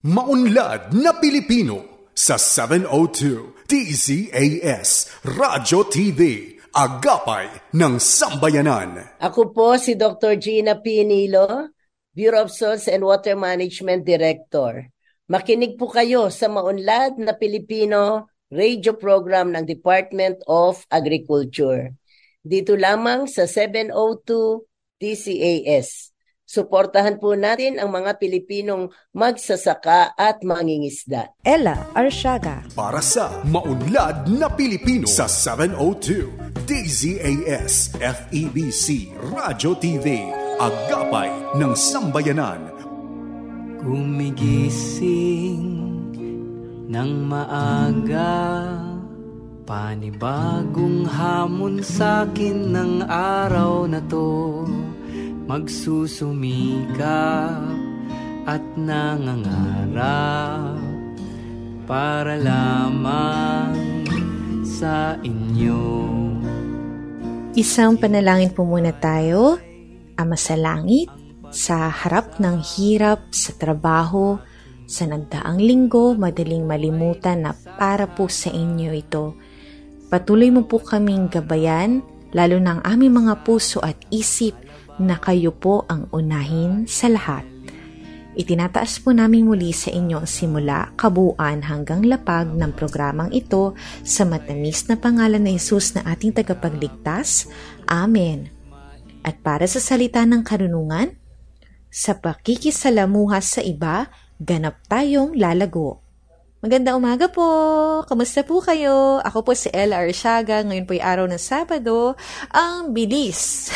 Maunlad na Pilipino sa 702 DZAS Radyo TV, Agapay ng Sambayanan. Ako po si Dr. Gina P. Nilo, Bureau of Soils and Water Management Director. Makinig po kayo sa Maunlad na Pilipino radio program ng Department of Agriculture. Dito lamang sa 702 DZAS. Suportahan po natin ang mga Pilipinong magsasaka at mangingisda. Ella Arsiaga. Para sa Maunlad na Pilipino sa 702 DZAS FEBC Radyo TV, Agapay ng Sambayanan. Gumigising ng maaga, panibagong hamon sa'kin ng araw na to. Magsusumikap at nangangarap para lamang sa inyo. Isang panalangin po muna tayo. Ama sa langit, sa harap ng hirap sa trabaho, sa nagdaang linggo, madaling malimutan na para po sa inyo ito. Patuloy mo po kaming gabayan, lalo ng aming mga puso at isip, na kayo po ang unahin sa lahat. Itinataas po namin muli sa inyo ang simula, kabuuan hanggang lapag ng programang ito sa matamis na pangalan ni Jesus na ating tagapagligtas. Amen. At para sa salita ng karunungan, sa pakikisalamuha sa iba, ganap tayong lalago. Magandang umaga po! Kamusta po kayo? Ako po si Ella Arsiaga. Ngayon po ay araw ng Sabado. Ang bilis!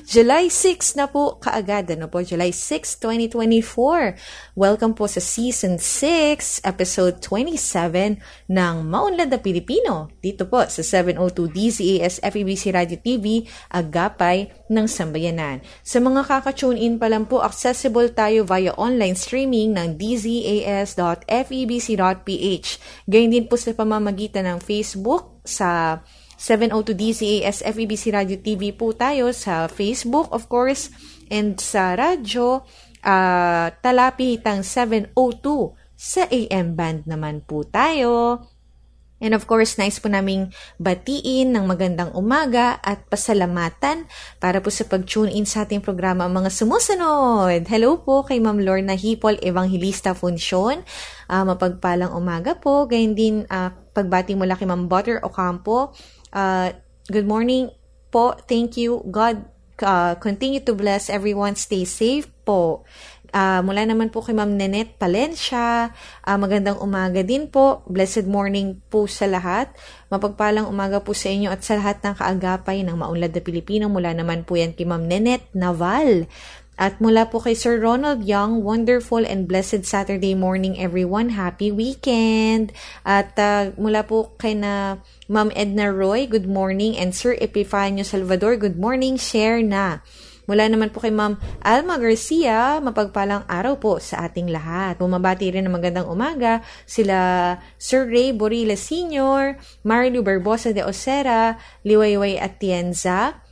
July 6 na po kaagad. July 6, 2024. Welcome po sa Season 6, Episode 27 ng Maunlad na Pilipino. Dito po sa 702 DZAS FEBC Radio TV, Agapay ng Sambayanan. Sa mga kaka-tune in pa lang po, accessible tayo via online streaming ng dzas.febc.ph. Gayun din po sa pamamagitan ng Facebook sa 702 DZAS FEBC Radio TV po tayo sa Facebook, of course, and sa radyo talapitang 702 sa AM band naman po tayo. And of course, nice po naming batiin ng magandang umaga at pasalamatan para po sa pag-tune in sa ating programa ang mga sumusunod. Hello po kay Ma'am Lorna Hipol, Evangelista Funsyon. Mapagpalang umaga po. Gayun din pagbati mula kay Ma'am Butter Ocampo. Good morning po. Thank you. God continue to bless everyone. Stay safe po. Mula naman po kay Ma'am Nenette Palencia, magandang umaga din po, blessed morning po sa lahat, mapagpalang umaga po sa inyo at sa lahat ng kaagapay ng Maunlad na Pilipino. Mula naman po yan kay Ma'am Nenette Naval. At mula po kay Sir Ronald Young, wonderful and blessed Saturday morning everyone, happy weekend. At mula po kay na Ma'am Edna Roy, good morning, and Sir Epifanio Salvador, good morning, share na. Mula naman po kay Ma'am Alma Garcia, mapagpalang araw po sa ating lahat. Bumabati rin ng magandang umaga sila Sir Ray Borila Sr., Marilu Barbosa de Ocera, Liwayway Atienza,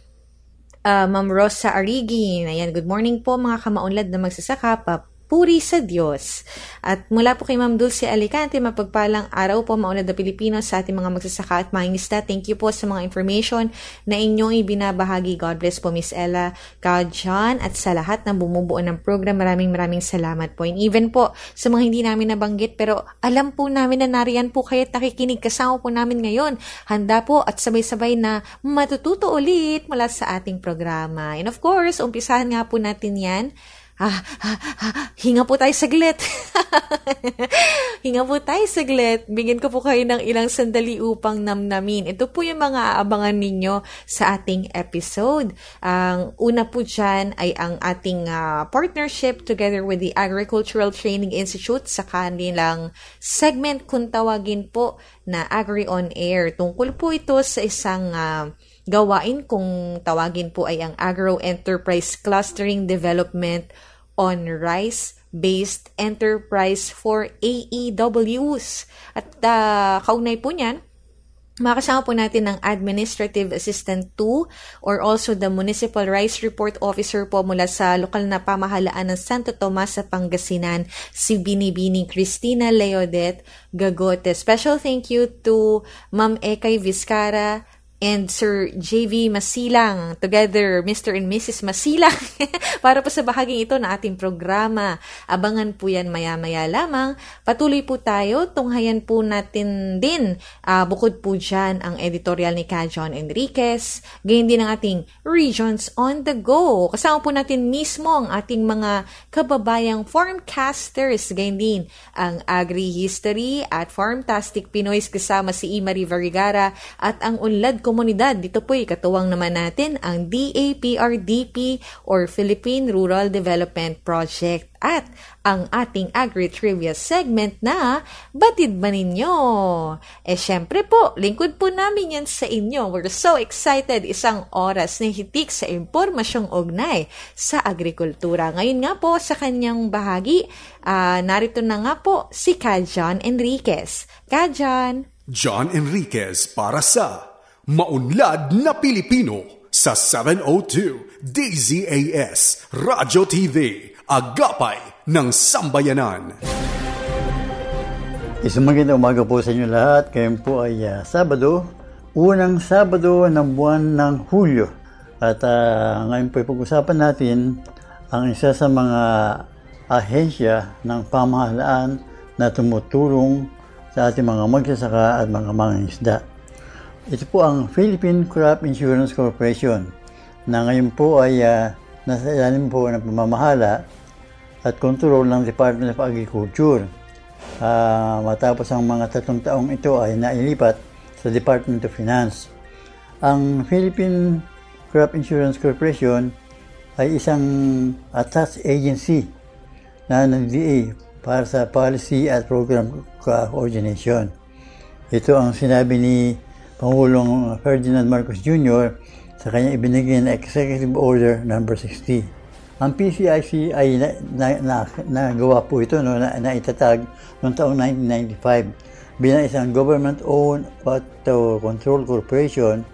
Ma'am Rosa Arigin. Ayan, good morning po mga kamaunlad na magsasaka, puri sa Diyos. At mula po kay Ma'am Dulce Alicante, mapagpalang araw po Maunlad na Pilipino sa ating mga magsasaka at mangingisda. Thank you po sa mga information na inyong ibinabahagi. God bless po Miss Ella, Ka John, at sa lahat na bumubuo ng program. Maraming salamat po. And even po sa mga hindi namin nabanggit, pero alam po namin na nariyan po kayo at nakikinig. Kasama po namin ngayon. Handa po at sabay-sabay na matututo ulit mula sa ating programa. And of course, umpisahan nga po natin yan. Hinga po tayo saglit. Hinga po tayo saglit. Bigyan ko po kayo ng ilang sandali upang namnamin. Ito po yung mga aabangan ninyo sa ating episode. Ang una po dyan ay ang ating partnership together with the Agricultural Training Institute sa kanilang segment kung tawagin po na Agri On Air. Tungkol po ito sa isang gawain kung tawagin po ay ang Agro-Enterprise Clustering Development on Rice-Based Enterprise for AEWs. At kaunay po niyan, Makasama po natin ng Administrative Assistant 2 or also the Municipal Rice Report Officer po mula sa lokal na pamahalaan ng Santo Tomas sa Pangasinan, si Binibining Cristina Leodet Gagote. Special thank you to Ma'am Ekay Vizcara and Sir JV Masilang, together Mr. and Mrs. Masilang, para po sa bahaging ito na ating programa. Abangan po yan maya-maya lamang. Patuloy po tayo, tunghayan po natin din, bukod po dyan ang editorial ni Ka John Enriquez, gayon din ang ating Regions on the Go. Kasama po natin mismo ang ating mga kababayang farmcasters, gayon din ang Agri-History at Farmtastic Pinoys kasama si Imari Vergara at ang Unlad Komunidad. Dito po'y katuwang naman natin ang DAPRDP or Philippine Rural Development Project at ang ating Agri-Trivia segment na Batid Ba Ninyo? Syempre po, lingkod po namin yan sa inyo. We're so excited. Isang oras na hitik sa impormasyong ugnay sa agrikultura. Ngayon nga po sa kanyang bahagi, narito na nga po si Ka John Enriquez. Ka John Enriquez para sa Maunlad na Pilipino sa 702 DZAS Radyo TV, Agapay ng Sambayanan. Isang magandang umaga po sa inyo lahat. Ngayon po ay Sabado, unang Sabado ng buwan ng Hulyo. At ngayon po ay pag-usapan natin ang isa sa mga ahensya ng pamahalaan na tumutulong sa ating mga magsasaka at mga mangingisda. Ito po ang Philippine Crop Insurance Corporation na ngayon po ay nasa ilalim po ng pamamahala at kontrol ng Department of Agriculture. Matapos ang mga 3 taong ito ay nailipat sa Department of Finance. Ang Philippine Crop Insurance Corporation ay isang attached agency na ng DA para sa policy at program coordination. Ito ang sinabi ni Pangulong Ferdinand Marcos Jr. sa kanyang ibinigay na Executive Order No. 60. Ang PCIC ay nagawa po ito, na itatag noong taong 1995 bilang isang government-owned auto control corporation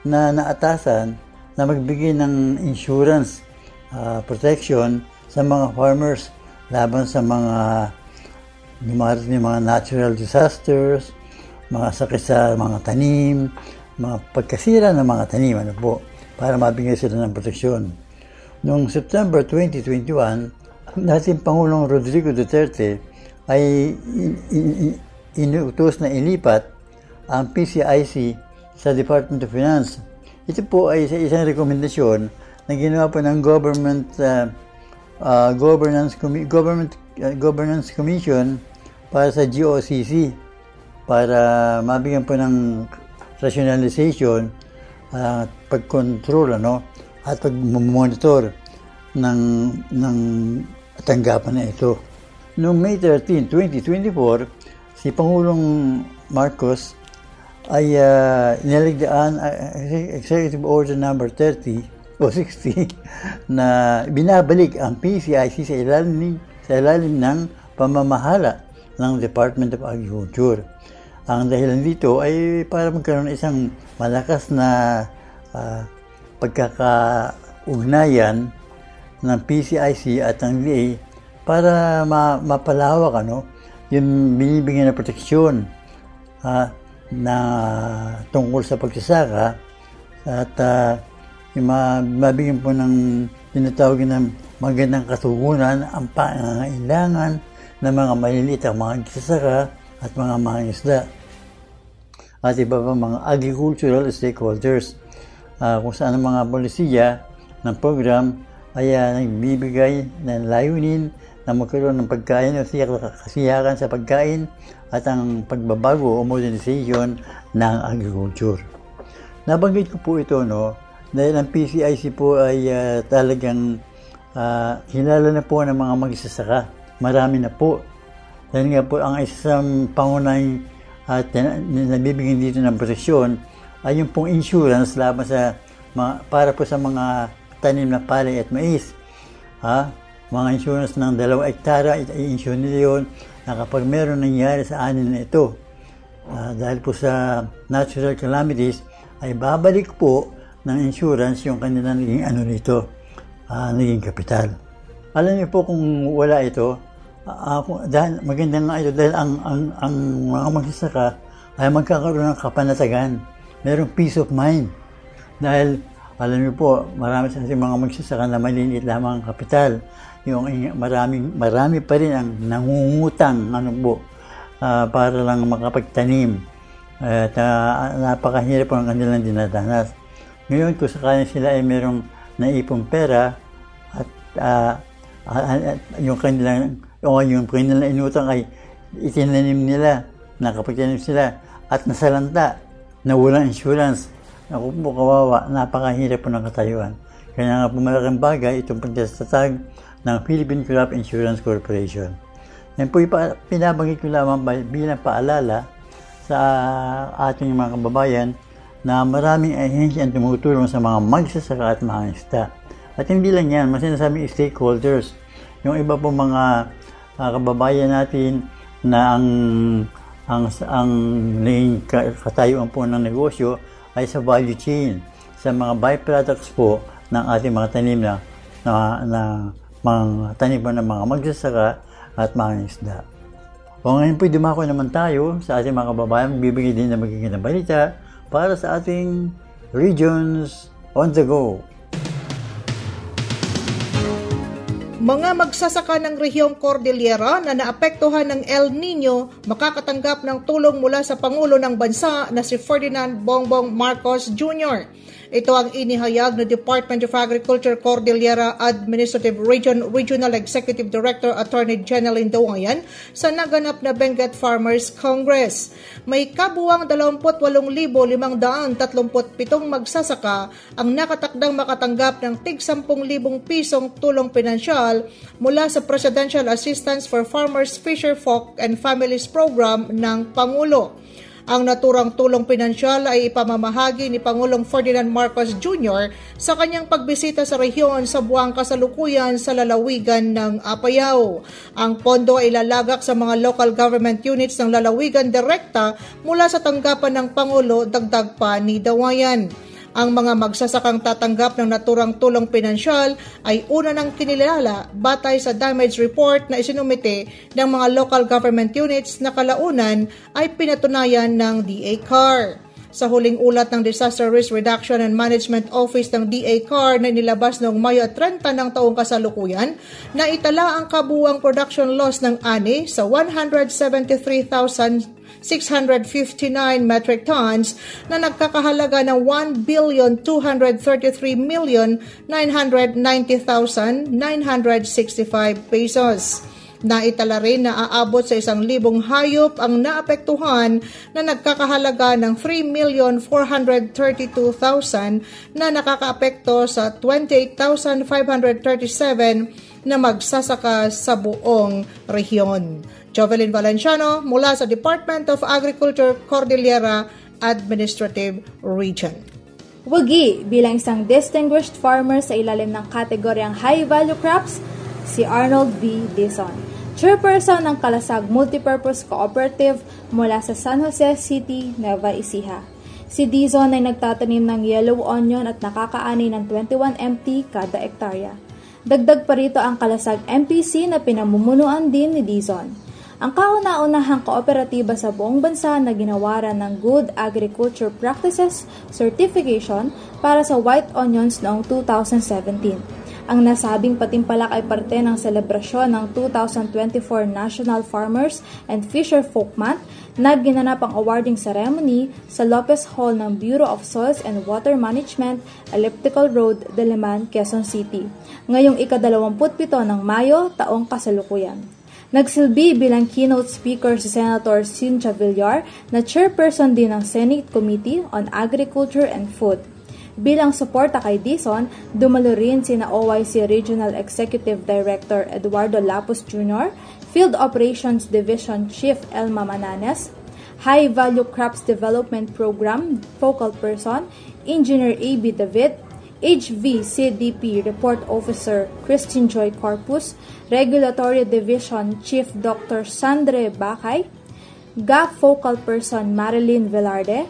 na naatasan na magbigay ng insurance protection sa mga farmers laban sa mga natural disasters, mga sakit sa mga tanim, mga pagkasira ng mga tanim, para mabigay sila ng proteksyon. Noong September 2021, dating Pangulong Rodrigo Duterte ay inuutos na ilipat ang PCIC sa Department of Finance. Ito po ay isang rekomendasyon na ginawa po ng Governance Commission para sa GOCC, para mabigyan po ng rationalization at pagkontrol at pag-monitor ng tanggapan na ito. Noong May 13, 2024, si Pangulong Marcos ay niligdaan Executive Order No. 30 o 60 na binabalik ang PCIC sa ilalim ng pamamahala ng Department of Agriculture. Ang dahilan dito ay para magkaroon ng isang malakas na pagkakaugnayan ng PCIC at ng DA para mapalawak yung binibigyan na proteksyon na tungkol sa pagsasaka at mabigyan po ng tinatawag ng magandang katugunan ang pangangailangan ng mga maliliit ang mga nagsasaka at mga mangingisda at iba pa mga agricultural stakeholders, kung saan ang mga polisiya ng program ay nagbibigay ng layunin na magkaroon ng pagkain o kasiyakan sa pagkain at ang pagbabago o modernization ng agriculture. Nabanggit ko po ito dahil ang PCIC po ay talagang hinala na po ng mga magsasaka. Marami na po. Dahil nga po ang isang pangunahing at nabibigyan dito ng proteksyon ay yung pong insurance laban sa para po sa mga tanim na palay at mais. Mga insurance ng 2 hektara, i-insure nila yun na kapag meron nangyari sa anin na ito, Dahil po sa natural calamities, ay babalik po ng insurance yung kanilang naging kapital. Alam niyo po kung wala ito, dahil maganda nga ito dahil ang mga magsasaka ay magkakaroon ng kapanatagan. Merong peace of mind. Dahil alam niyo po, marami sa mga magsasaka na maliliit lamang ang kapital. Yung marami pa rin ang nangungutang para lang makapagtanim. At napakahirap po ang kanilang dinadanas. Ngayon, kung sakali sila ay merong naipong pera at yung kanilang inutang ay itinanim nila, nakapagtanim sila at nasalanta na walang insurance. Ako po kawawa, napakahirap po ng katayuan. Kaya nga po malaking bagay itong pagtatatag ng Philippine Crop Insurance Corporation. Yan po pinabanggit ko lamang bilang paalala sa ating mga kababayan na maraming ahensya ang tumutulong sa mga magsasaka at mga isda. At hindi lang yan, mas sinasabing stakeholders. Yung iba po mga kababayan natin na ang naging katayuan po ng negosyo ay sa value chain, sa mga byproducts po ng ating mga tanim na mga tanim po ng mga magsasaka at mga isda. O ngayon po, dumako naman tayo sa ating mga kababayan, bibigay din na magiging balita para sa ating Regions on the Go. Mga magsasaka ng rehiyong Cordillera na naapektuhan ng El Nino makakatanggap ng tulong mula sa Pangulo ng Bansa na si Ferdinand Bongbong Marcos Jr. Ito ang inihayag ng Department of Agriculture Cordillera Administrative Regional Executive Director Attorney Jeneline Dawayan sa naganap na Benguet Farmers Congress. May kabuwang 28,537 magsasaka ang nakatakdang makatanggap ng tig 10,000 pisong tulong pinansyal mula sa Presidential Assistance for Farmers, Fisherfolk and Families Program ng Pangulo. Ang naturang tulong pinansyal ay ipamamahagi ni Pangulong Ferdinand Marcos Jr. sa kanyang pagbisita sa rehiyon sa buwang kasalukuyan sa lalawigan ng Apayao. Ang pondo ay ilalagak sa mga local government units ng lalawigan direkta mula sa tanggapan ng Pangulo, dagdag pa ni Dawayan. Ang mga magsasakang tatanggap ng naturang tulong pinansyal ay una ng kinilala batay sa damage report na isinumite ng mga local government units na kalaunan ay pinatunayan ng DA-CAR. Sa huling ulat ng Disaster Risk Reduction and Management Office ng DA-CAR na inilabas noong Mayo 30 ng taong kasalukuyan, na itala ang kabuuang production loss ng ani sa 173,659 metric tons na nagkakahalaga ng 1,233,990,965 pesos. Naitala rin na aabot sa 1,000 hayop ang naapektuhan na nagkakahalaga ng 3,432,000 na nakakaapekto sa 28,537 na magsasaka sa buong rehiyon. Jovelyn Valenciano mula sa Department of Agriculture Cordillera Administrative Region. Wagi bilang isang distinguished farmer sa ilalim ng kategoryang high value crops, si Arnold V. Dizon, chairperson ng Kalasag Multipurpose Cooperative mula sa San Jose City, Nueva Ecija. Si Dizon ay nagtatanim ng yellow onion at nakakaani ng 21 MT kada ektarya. Dagdag pa rito ang Kalasag MPC na pinamumunuan din ni Dizon. Ang kauna-unahang kooperatiba sa buong bansa na ginawaran ng Good Agriculture Practices Certification para sa white onions noong 2017. Ang nasabing patimpalak ay parte ng selebrasyon ng 2024 National Farmers and Fisherfolk Month na ginanap ang awarding ceremony sa Lopez Hall ng Bureau of Soils and Water Management, Elliptical Road, Diliman, Quezon City, ngayong ika-27 ng Mayo, taong kasalukuyan. Nagsilbi bilang keynote speaker si Senator Cynthia Villar na chairperson din ng Senate Committee on Agriculture and Food. Bilang suporta kay Dizon, dumalo rin sina OYC Regional Executive Director Eduardo Lapus Jr., Field Operations Division Chief Elma Mananes, High Value Crops Development Program Focal Person Engineer A.B. David, HVCDP Report Officer Christine Joy Corpus, Regulatory Division Chief Dr. Sandre Bakay, GAP Focal Person Marilyn Velarde,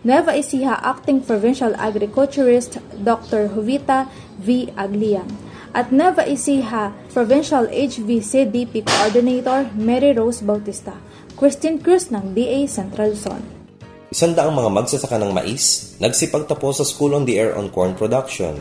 Nueva Ecija Acting Provincial Agriculturist Dr. Jovita V. Aglian, at Nueva Ecija Provincial HVCDP Coordinator Mary Rose Bautista. Christine Cruz ng DA Central Luzon. 100 mga magsasaka ng mais, nagsipagtapos sa School on the Air on Corn Production.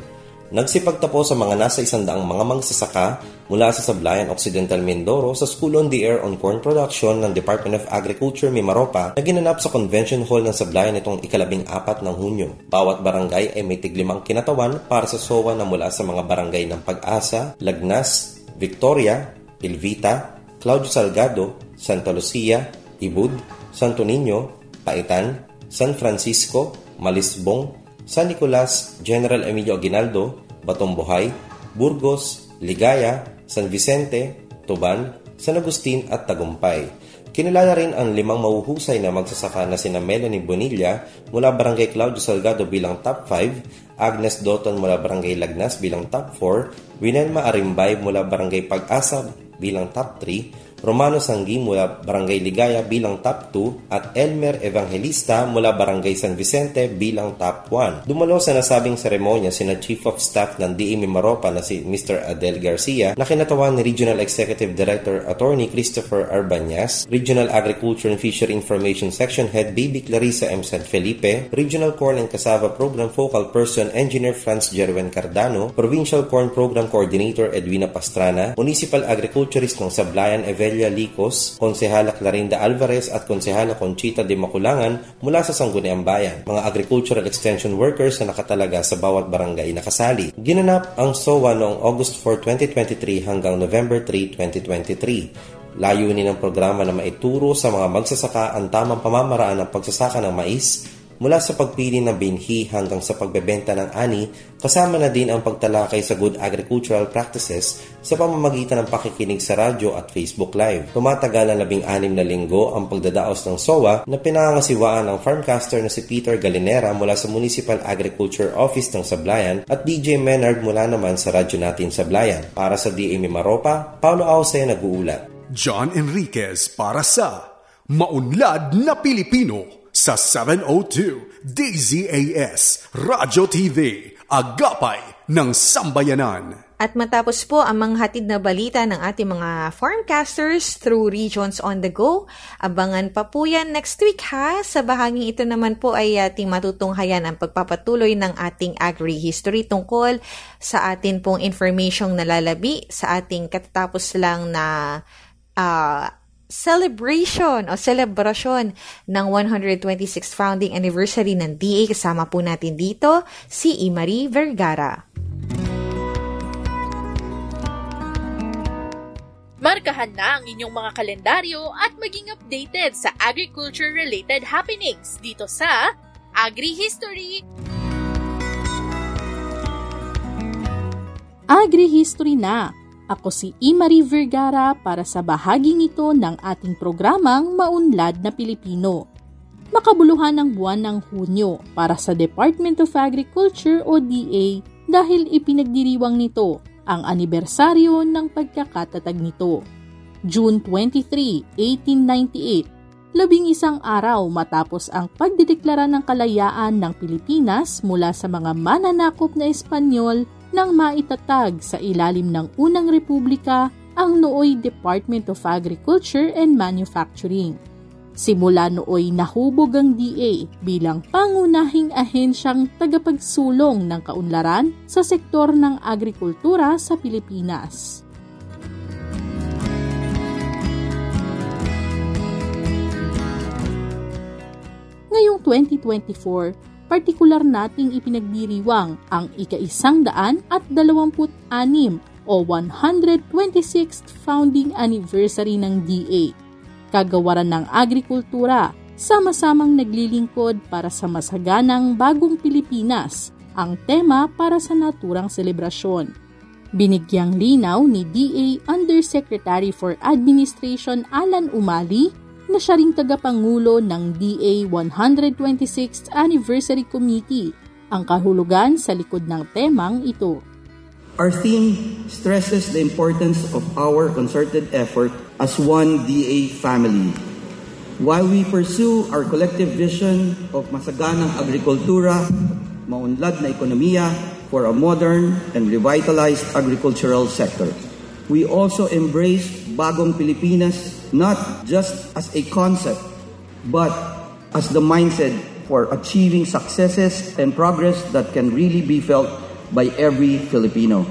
Nagsipagtapos sa mga nasa 100 mga magsasaka mula sa Sablayan Occidental Mindoro sa School on the Air on Corn Production ng Department of Agriculture Mimaropa na ginanap sa Convention Hall ng Sablayan itong 14 ng Hunyo. Bawat barangay ay may tig-5 kinatawan para sa SOA na mula sa mga barangay ng Pag-asa, Lagnas, Victoria, Ilvita, Claudio Salgado, Santa Lucia, Ibud, Santo Niño, Paitan, San Francisco, Malisbong, San Nicolas, General Emilio Aguinaldo, Batombuhay, Burgos, Ligaya, San Vicente, Tuban, San Agustin at Tagumpay. Kinilala rin ang 5 mahuhusay na magsasaka na sina Melanie Bonilla mula Barangay Claudio Salgado bilang top 5, Agnes Doton mula Barangay Lagnas bilang top 4, Winelma Arimbay mula Barangay Pag-asa bilang top 3, Romano Sanggi mula Barangay Ligaya bilang top 2 at Elmer Evangelista mula Barangay San Vicente bilang top 1. Dumalo sa nasabing seremonya sina Chief of Staff ng DA Mimaropa na si Mr. Adel Garcia na kinatawan ni Regional Executive Director Attorney Christopher Arbanyas, Regional Agriculture and Fishery Information Section Head Baby Clarissa M. San Felipe, Regional Corn and Cassava Program Focal Person Engineer Franz Jerwen Cardano, Provincial Corn Program Coordinator Edwina Pastrana, Municipal Agriculturist ng Sablayan Evelia Licos, Konsehala Clarinda Alvarez at Konsehala Conchita de Maculangan mula sa Sangguniang Bayan, mga agricultural extension workers na nakatalaga sa bawat barangay na kasali. Ginanap ang SOA noong August 4, 2023 hanggang November 3, 2023. Layunin ng programa na maituro sa mga magsasaka ang tamang pamamaraan ng pagsasaka ng mais mula sa pagpili ng binhi hanggang sa pagbebenta ng ani, kasama na din ang pagtalakay sa good agricultural practices sa pamamagitan ng pakikinig sa radyo at Facebook Live. Tumatagal ang 16 na linggo ang pagdadaos ng SOA na pinangangasiwaan ng farmcaster na si Peter Galinera mula sa Municipal Agriculture Office ng Sablayan at DJ Menard mula naman sa Radyo Natin Sablayan. Para sa DA Mimaropa, Paulo Auce nag-uulat. John Enriquez para sa Maunlad na Pilipino sa 702 DZAS Radyo TV, Agapay ng Sambayanan. At matapos po ang mga hatid na balita ng ating mga farmcasters through Regions on the Go, abangan pa po yan next week ha. Sa bahaging ito naman po ay ating matutunghayan ang pagpapatuloy ng ating agri-history tungkol sa atin pong informasyong nalalabi sa ating katatapos lang na celebration o celebrasyon ng 126th founding anniversary ng DA. Kasama po natin dito si Imari Vergara. Markahan na ang inyong mga kalendaryo at maging updated sa agriculture-related happenings dito sa Agri-History. Agri-History na! Ako si Imari Vergara para sa bahaging ito ng ating programang Maunlad na Pilipino. Makabuluhan ang buwan ng Hunyo para sa Department of Agriculture o DA dahil ipinagdiriwang nito ang anibersaryo ng pagkakatatag nito. June 23, 1898, 11 araw matapos ang pagdideklara ng kalayaan ng Pilipinas mula sa mga mananakop na Espanyol nang maitatag sa ilalim ng Unang Republika ang nooy Department of Agriculture and Manufacturing. Simula nooy nahubog ang DA bilang pangunahing ahensyang tagapagsulong ng kaunlaran sa sektor ng agrikultura sa Pilipinas. Ngayong 2024, partikular nating ipinagdiriwang ang ika-126 o 126th founding anniversary ng DA. Kagawaran ng agrikultura, sama-samang naglilingkod para sa masaganang bagong Pilipinas, ang tema para sa naturang selebrasyon. Binigyang linaw ni DA Undersecretary for Administration Alan Umali na siya ring tagapangulo ng DA 126th Anniversary Committee, ang kahulugan sa likod ng temang ito. Our theme stresses the importance of our concerted effort as one DA family. While we pursue our collective vision of masaganang agrikultura, maunlad na ekonomiya for a modern and revitalized agricultural sector, we also embrace Bagong Pilipinas not just as a concept, but as the mindset for achieving successes and progress that can really be felt by every Filipino.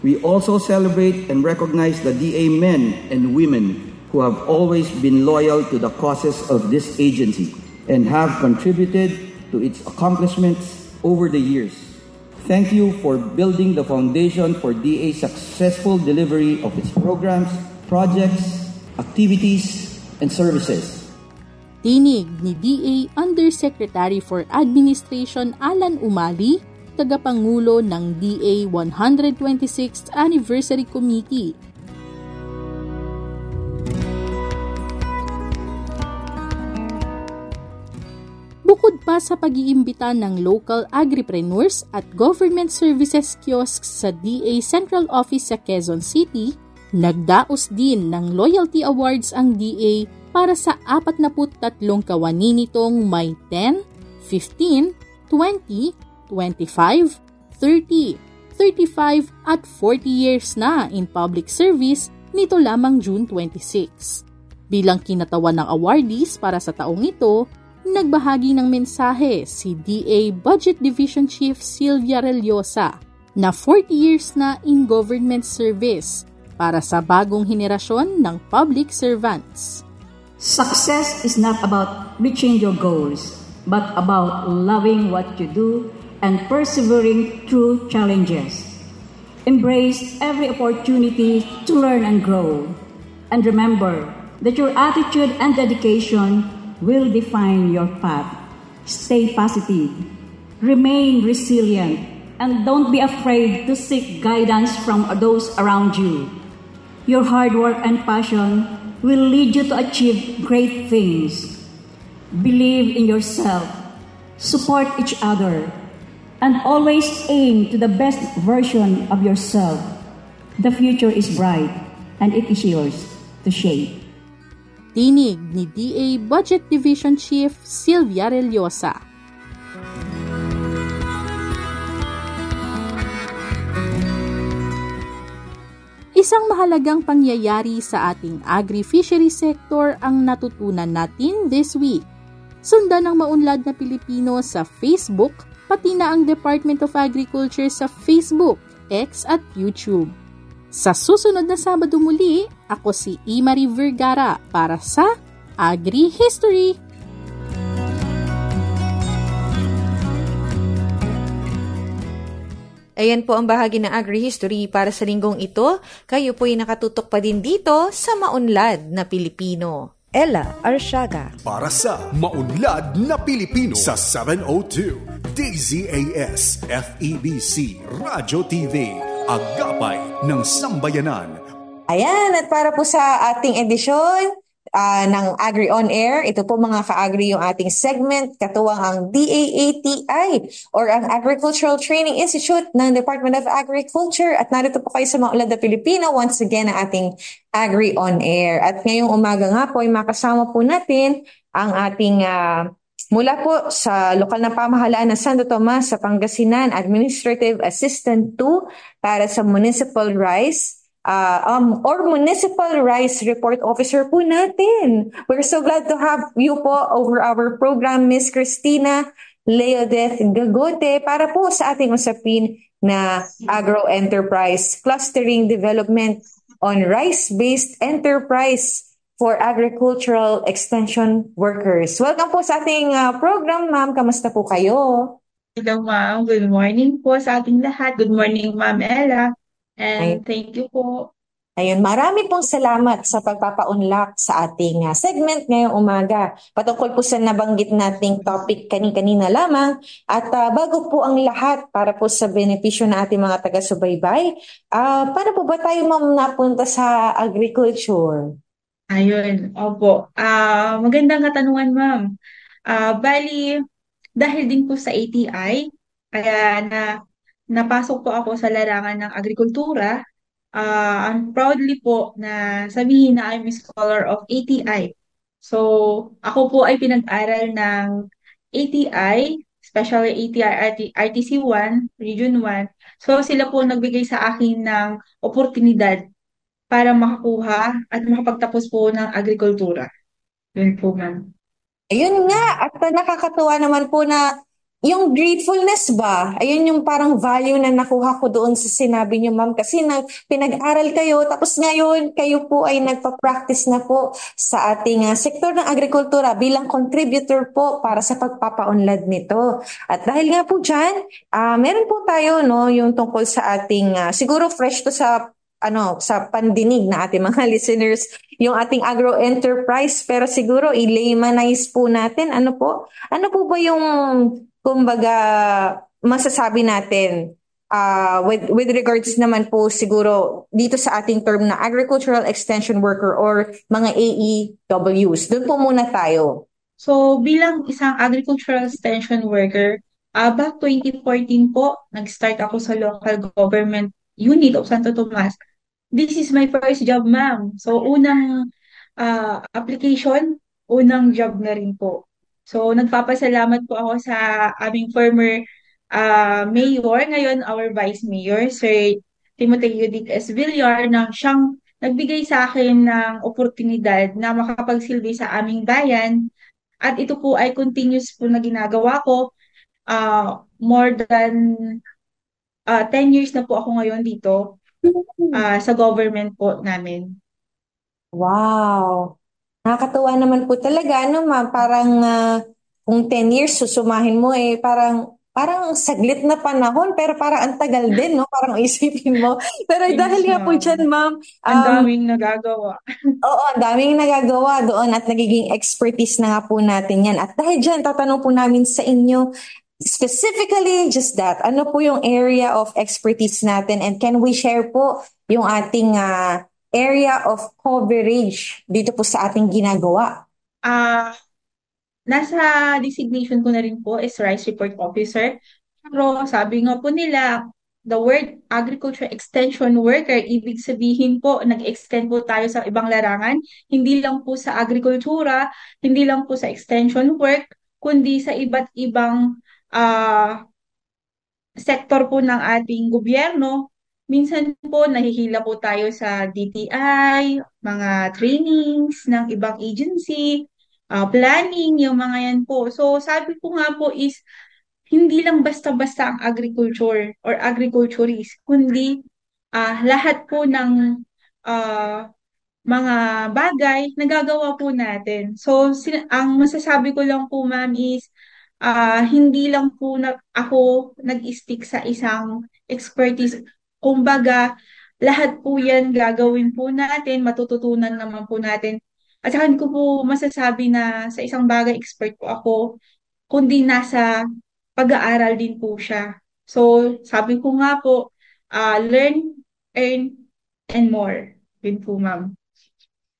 We also celebrate and recognize the DA men and women who have always been loyal to the causes of this agency and have contributed to its accomplishments over the years. Thank you for building the foundation for DA's successful delivery of its programs, projects, activities, and services. Tinig ni DA Undersecretary for Administration Alan Umali, tagapangulo ng DA 126th Anniversary Committee. Bukod pa sa pag-iimbita ng local agripreneurs at government services kiosks sa DA Central Office sa Quezon City, nagdaos din ng loyalty awards ang DA para sa 43 kawani nitong may 10, 15, 20, 25, 30, 35 at 40 years na in public service nito lamang June 26. Bilang kinatawan ng awardees para sa taong ito, nagbahagi ng mensahe si DA Budget Division Chief Sylvia Reliosa na 40 years na in government service para sa bagong henerasyon ng public servants. Success is not about reaching your goals, but about loving what you do and persevering through challenges. Embrace every opportunity to learn and grow. And remember that your attitude and dedication will define your path. Stay positive, remain resilient, and don't be afraid to seek guidance from those around you. Your hard work and passion will lead you to achieve great things. Believe in yourself, support each other, and always aim to the best version of yourself. The future is bright, and it is yours to shape. Tinig ni DA Budget Division Chief Sylvia Reliosa. Isang mahalagang pangyayari sa ating agri-fishery sector ang natutunan natin this week. Sundan ng maunlad na Pilipino sa Facebook, pati na ang Department of Agriculture sa Facebook, X at YouTube. Sa susunod na Sabado muli, ako si Marie Vergara para sa Agri History. Ayan po ang bahagi ng Agri History para sa linggong ito. Kayo po'y nakatutok pa din dito sa Maunlad na Pilipino. Ella Arsiaga. Para sa Maunlad na Pilipino sa 702 DZAS FEBC Radio TV. Agapay ng Sambayanan. Ayan, at para po sa ating edisyon ng Agri On Air, ito po mga ka-agri yung ating segment, katuwang ang DAATI or ang Agricultural Training Institute ng Department of Agriculture. At narito po kayo sa Maunlad na Pilipino, once again ang ating Agri On Air. At ngayong umaga nga po ay makasama po natin ang ating mula po sa lokal na pamahalaan ng Santo Tomas sa Pangasinan, Administrative Assistant 2 para sa Municipal Rice or Municipal Rice Report Officer po natin. We're so glad to have you po over our program, Miss Cristina Leodeth Gagote, para po sa ating usapin na Agro-Enterprise Clustering Development on Rice-Based Enterprise for Agricultural Extension Workers. Welcome po sa ating program, ma'am. Kamusta po kayo? Hello, ma'am. Good morning po sa ating lahat. Good morning, ma'am Ella. And thank you po. Ayun, marami pong salamat sa pagpapaunlak sa ating segment ngayong umaga. Patungkol po sa nabanggit nating topic kanina lamang. At bago po ang lahat para po sa benepisyo na ating mga taga-subaybay, paano po ba tayo, ma'am, napunta sa agriculture? Ayun, opo. Magandang katanungan, ma'am. Bali, dahil din po sa ATI, kaya napasok po ako sa larangan ng agrikultura. I'm proudly po na sabihin na I'm a scholar of ATI. So, ako po ay pinag-aral ng ATI, especially ATI RTC 1, Region 1. So, sila po nagbigay sa akin ng oportunidad para makakuha at makapagtapos po ng agrikultura. Yun po, ma'am. Ayun nga, at nakakatuwa naman po na yung gratefulness ba, ayun yung parang value na nakuha ko doon sa sinabi niyo, ma'am, kasi pinag-aral kayo, tapos ngayon kayo po ay nagpa-practice na po sa ating sektor ng agrikultura bilang contributor po para sa pagpapaunlad nito. At dahil nga po dyan, meron po tayo no, yung tungkol sa ating, siguro fresh to sa pandinig na ating mga listeners, yung ating agro-enterprise, pero siguro i-laymanize po natin. Ano po ba yung, kumbaga, masasabi natin with regards naman po siguro dito sa ating term na agricultural extension worker or mga AEWs. Doon po muna tayo. So, bilang isang agricultural extension worker, back 2014 po, nag-start ako sa local government unit of Santo Tomas. This is my first job, ma'am. So, unang application, unang job na rin po. So, nagpapasalamat po ako sa aming former mayor, ngayon our vice mayor, Sir Timothy Judith S. Villar, na siyang nagbigay sa akin ng oportunidad na makapagsilbi sa aming bayan. At ito po ay continuous po na ginagawa ko. More than 10 years na po ako ngayon dito sa government po namin. Wow! Nakakatuwa naman po talaga, ano ma'am, parang kung 10 years susumahin mo parang saglit na panahon, pero parang ang tagal din, no? Parang isipin mo. Pero Yes, dahil nga po ma'am. dyan, ma'am, Ang daming nagagawa. oo, ang daming nagagawa doon at nagiging expertise na nga po natin yan. At dahil dyan, tatanong po namin sa inyo, specifically just that, ano po yung area of expertise natin and can we share po yung ating area of coverage dito po sa ating ginagawa? Nasa designation ko na rin po is Rice Report Officer. Pero sabi nga po nila, the word agriculture extension worker, ibig sabihin po, nag-extend po tayo sa ibang larangan, hindi lang po sa agrikultura, hindi lang po sa extension work, kundi sa iba't ibang sektor po ng ating gobyerno. Minsan po nahihila po tayo sa DTI, mga trainings ng ibang agency, planning, yung mga yan po. So sabi ko nga po is, hindi lang basta-basta ang agriculture or agriculturist, kundi lahat po ng mga bagay nagagawa po natin. So, ang masasabi ko lang po, ma'am, is hindi lang po ako nag-stick sa isang expertise. Kumbaga, lahat po yan gagawin po natin, matututunan naman po natin. At saka hindi ko po masasabi na sa isang bagay expert po ako, kundi nasa pag-aaral din po siya. So, sabi ko nga po, learn, earn, and more. Yun po, ma'am.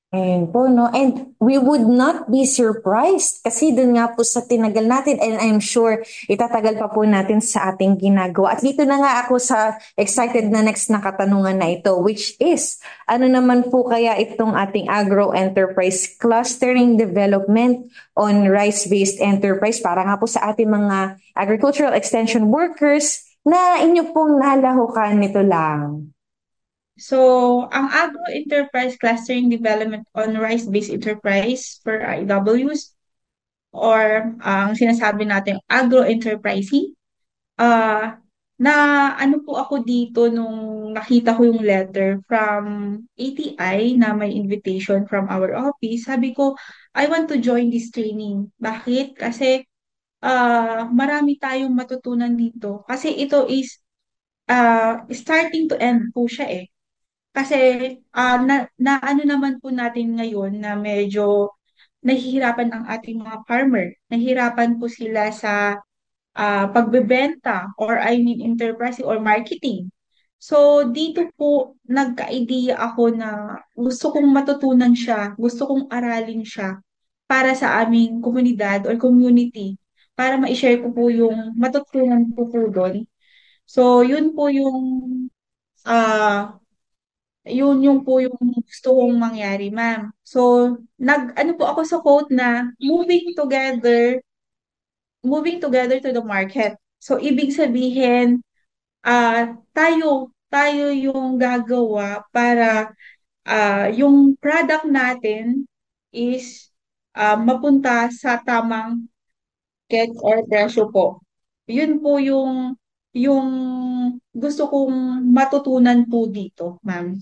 Ayun po, no? And we would not be surprised kasi dun nga po sa tinagal natin and I'm sure itatagal pa po natin sa ating ginagawa. At dito na nga ako sa excited na next na katanungan na ito, which is, ano naman po kaya itong ating agro-enterprise clustering development on rice-based enterprise para nga po sa ating mga agricultural extension workers na inyo pong nalahukan nito lang. So, ang agro-enterprise clustering development on rice-based enterprise for IWs or ang sinasabi natin agro-enterprise, na ano po ako dito nung nakita ko yung letter from ATI na may invitation from our office. Sabi ko, I want to join this training. Bakit? Kasi marami tayong matutunan dito. Kasi ito is starting to end po siya eh. Kasi na ano naman po natin ngayon na medyo nahihirapan ang ating mga farmer. Nahihirapan po sila sa pagbebenta or I mean enterprise or marketing. So dito po nagka-idea ako na gusto kong matutunan siya, gusto kong aralin siya para sa aming komunidad or community para ma-share ko po yung matutunan ko po doon. So yun po yung Yun yung po yung gusto kong mangyari, ma'am. So, ano po ako sa quote na moving together to the market. So, ibig sabihin, tayo yung gagawa para yung product natin is mapunta sa tamang get or presyo po. Yun po yung gusto kong matutunan po dito, ma'am.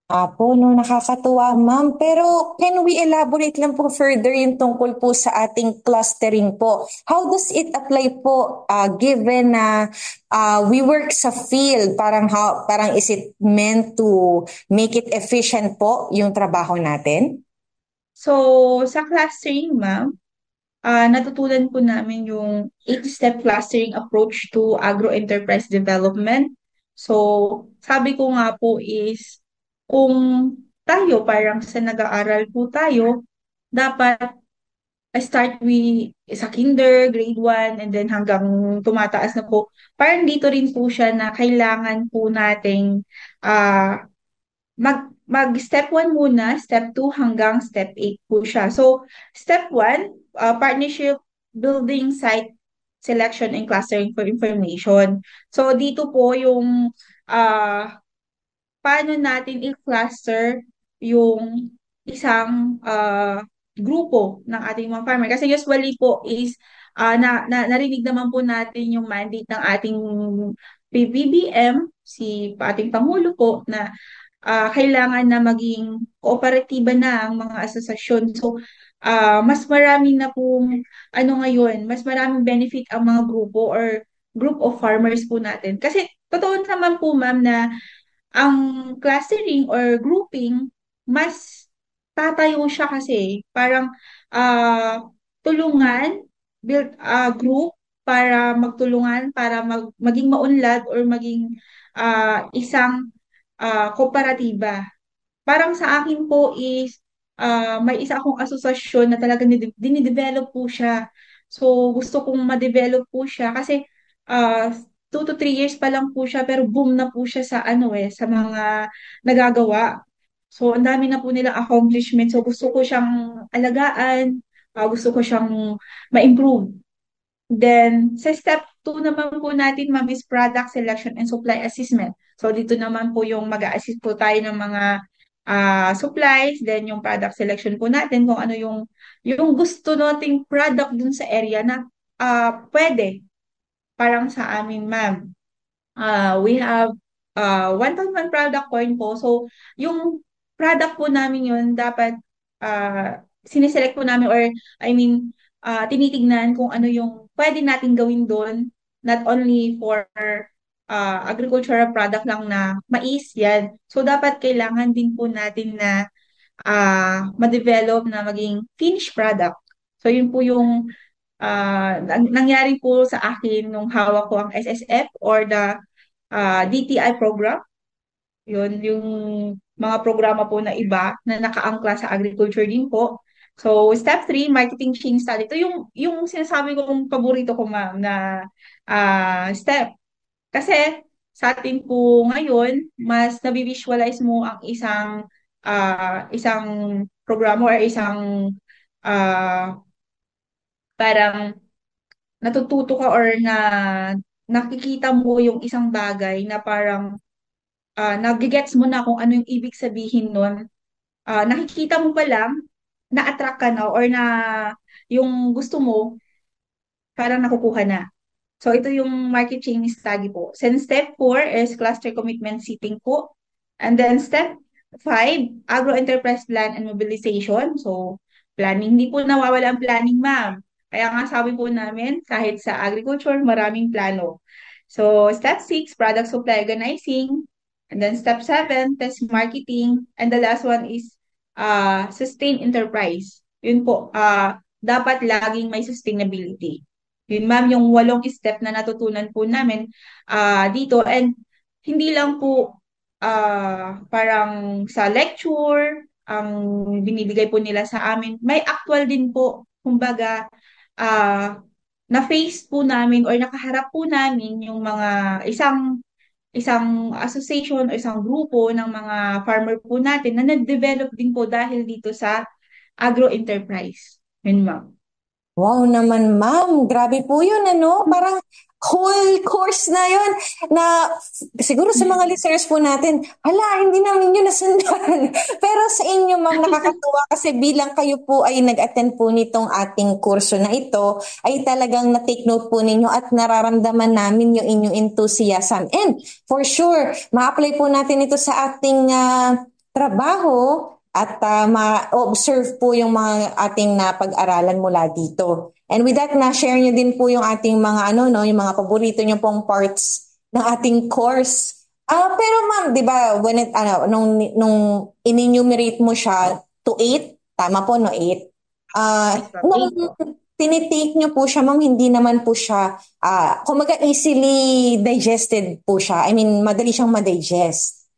Apo, no, nakakatuwa, ma'am. Pero can we elaborate lang po further yung tungkol po sa ating clustering po? How does it apply po given na we work sa field? Parang is it meant to make it efficient po yung trabaho natin? So, sa clustering, ma'am, natutunan po namin yung 8-step clustering approach to agro-enterprise development. So, sabi ko nga po is, kung tayo, parang sa nag-aaral po tayo, dapat start sa kinder, grade 1, and then hanggang tumataas na po. Parang dito rin po siya na kailangan po nating ah, mag step 1 muna, step 2 hanggang step 8 po siya. So, step 1, partnership building site selection and clustering for information. So, dito po yung paano natin i-cluster yung isang grupo ng ating mga farmer. Kasi usually po is narinig naman po natin yung mandate ng ating PBBM, si ating Pangulo po, na kailangan na maging kooperatiba na ang mga asosasyon. So, mas marami na pong, ngayon, mas maraming benefit ang mga grupo or group of farmers po natin. Kasi, totoo naman po, ma'am, na ang clustering or grouping, mas tatayo siya kasi. Parang tulungan, build a group para magtulungan, para maging maunlad or maging isang kooperatiba. Parang sa akin po is may isa akong asosasyon na talagang dinidevelop po siya. So gusto kong ma-develop po siya kasi uh, 2 to 3 years pa lang po siya pero boom na po siya sa sa mga nagagawa. So ang dami na po nilang accomplishment. So gusto ko siyang alagaan, gusto ko siyang ma-improve. Then, sa step 2 naman po natin, ma'am, is product selection and supply assessment. So, dito naman po yung mag-a-assist po tayo ng mga supplies, then yung product selection po natin, kung ano yung gusto nating product dun sa area na pwede, parang sa amin, ma'am. We have 1,001 product point po. So, yung product po namin yun, dapat sineselect po namin or I mean, tinitignan kung ano yung pwede natin gawin doon, not only for agricultural product lang na mais, yan. So, dapat kailangan din po natin na ma-develop na maging finished product. So, yun po yung nangyari po sa akin nung hawak ko ang SSF or the DTI program. Yun, yung mga programa po na iba na nakaangkla sa agriculture din po. So, step 3, marketing chain study. Ito yung sinasabi kong paborito ko, ma'am, na step. Kasi sa atin po ngayon, mas nabivisualize mo ang isang programa or isang parang natututo ka or nakikita mo yung isang bagay na parang nagigets mo na kung ano yung ibig sabihin nun. Nakikita mo pa lang, na-attract ka na or na yung gusto mo, parang nakukuha na. So, ito yung market chain study po. Then, step 4 is cluster commitment setting po. And then, step 5, agro-enterprise plan and mobilization. So, planning. Hindi po nawawala ang planning, ma'am. Kaya nga sabi po namin, kahit sa agriculture, maraming plano. So, step 6, product supply organizing. And then, step 7, test marketing. And the last one is sustain enterprise. Yun po, dapat laging may sustainability. Yun, ma'am, yung 8 step na natutunan po namin dito. And hindi lang po parang sa lecture, ang binibigay po nila sa amin. May actual din po, kumbaga, na-face po namin or nakaharap po namin yung mga isang isang association o isang grupo ng mga farmer po natin na nag-develop din po dahil dito sa agro-enterprise. Yun, ma'am. Wow naman, ma'am. Grabe po yun, ano? Parang whole course na yun na siguro sa mga listeners po natin, hala, hindi namin yun nasundan. Pero sa inyo, ma'am, nakakatuwa kasi bilang kayo po ay nag-attend po nitong ating kurso na ito, ay talagang na-take note po ninyo at nararamdaman namin yung inyong enthusiasm. And for sure, ma-apply po natin ito sa ating trabaho at ma-observe po yung mga ating napag-aralan mula dito. And with that, na-share nyo din po yung ating mga yung mga paborito nyo pong parts ng ating course. Pero ma'am, 'di ba, when nung in-enumerate mo siya to 8, tama po no 8. Nung tinitake nyo po siya, ma'am, hindi naman po siya kumbaga easily digested po siya. I mean, madali siyang ma-digest.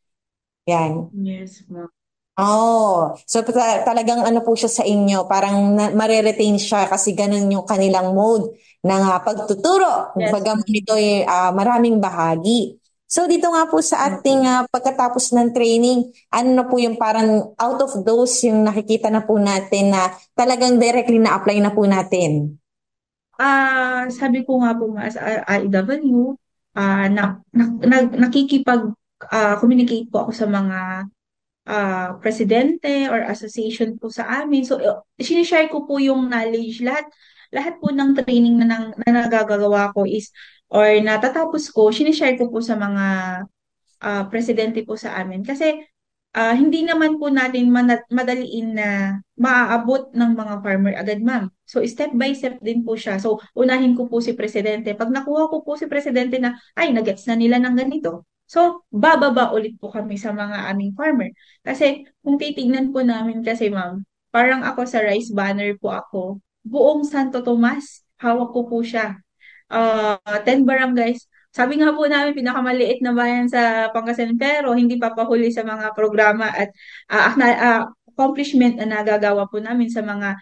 Yan. Yes, ma'am. Oh, so talagang ano po siya sa inyo, parang mare-retain siya kasi ganun yung kanilang mode ng pagtuturo. Yes. Bagaman ito ay maraming bahagi. So dito nga po sa ating pagkatapos ng training, ano na po yung parang out of those yung nakikita na po natin na talagang directly na-apply na po natin? Sabi ko nga po as IW, nakikipag-communicate po ako sa mga presidente or association po sa amin. So, sinishare ko po yung knowledge. Lahat po ng training na nagagawa ko is, or natatapos ko, sinishare ko po sa mga presidente po sa amin. Kasi, hindi naman po natin madaliin na maaabot ng mga farmer agad, ma'am. So, step by step din po siya. So, unahin ko po si presidente. Pag nakuha ko po si presidente na, ay, nagets na nila ng ganito. So, bababa ulit po kami sa mga aming farmer. Kasi, kung titignan po namin kasi, ma'am, parang ako sa rice banner po ako. Buong Santo Tomas, hawak ko po siya. 10 barangays. Sabi nga po namin, pinakamaliit na bayan sa Pangasinan, pero hindi papahuli sa mga programa at accomplishment na nagagawa po namin sa mga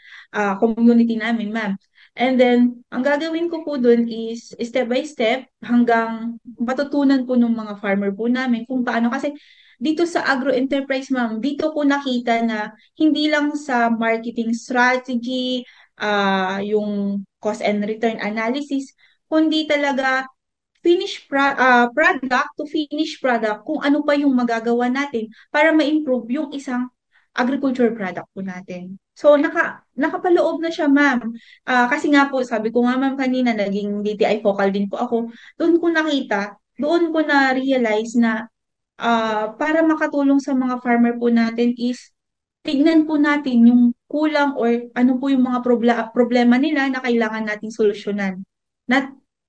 community namin, ma'am. And then, ang gagawin ko po dun is step by step hanggang matutunan po ng mga farmer po namin kung paano. Kasi dito sa agro-enterprise, ma'am, dito ko nakita na hindi lang sa marketing strategy, yung cost and return analysis, kundi talaga product to finish product, kung ano pa yung magagawa natin para ma-improve yung isang agriculture product po natin. So, nakapaloob na siya, ma'am. Kasi nga po, sabi ko nga, ma'am, kanina, naging DTI focal din po ako. Doon ko na-realize na para makatulong sa mga farmer po natin is tignan po natin yung kulang or ano po yung mga problema nila na kailangan nating solusyonan.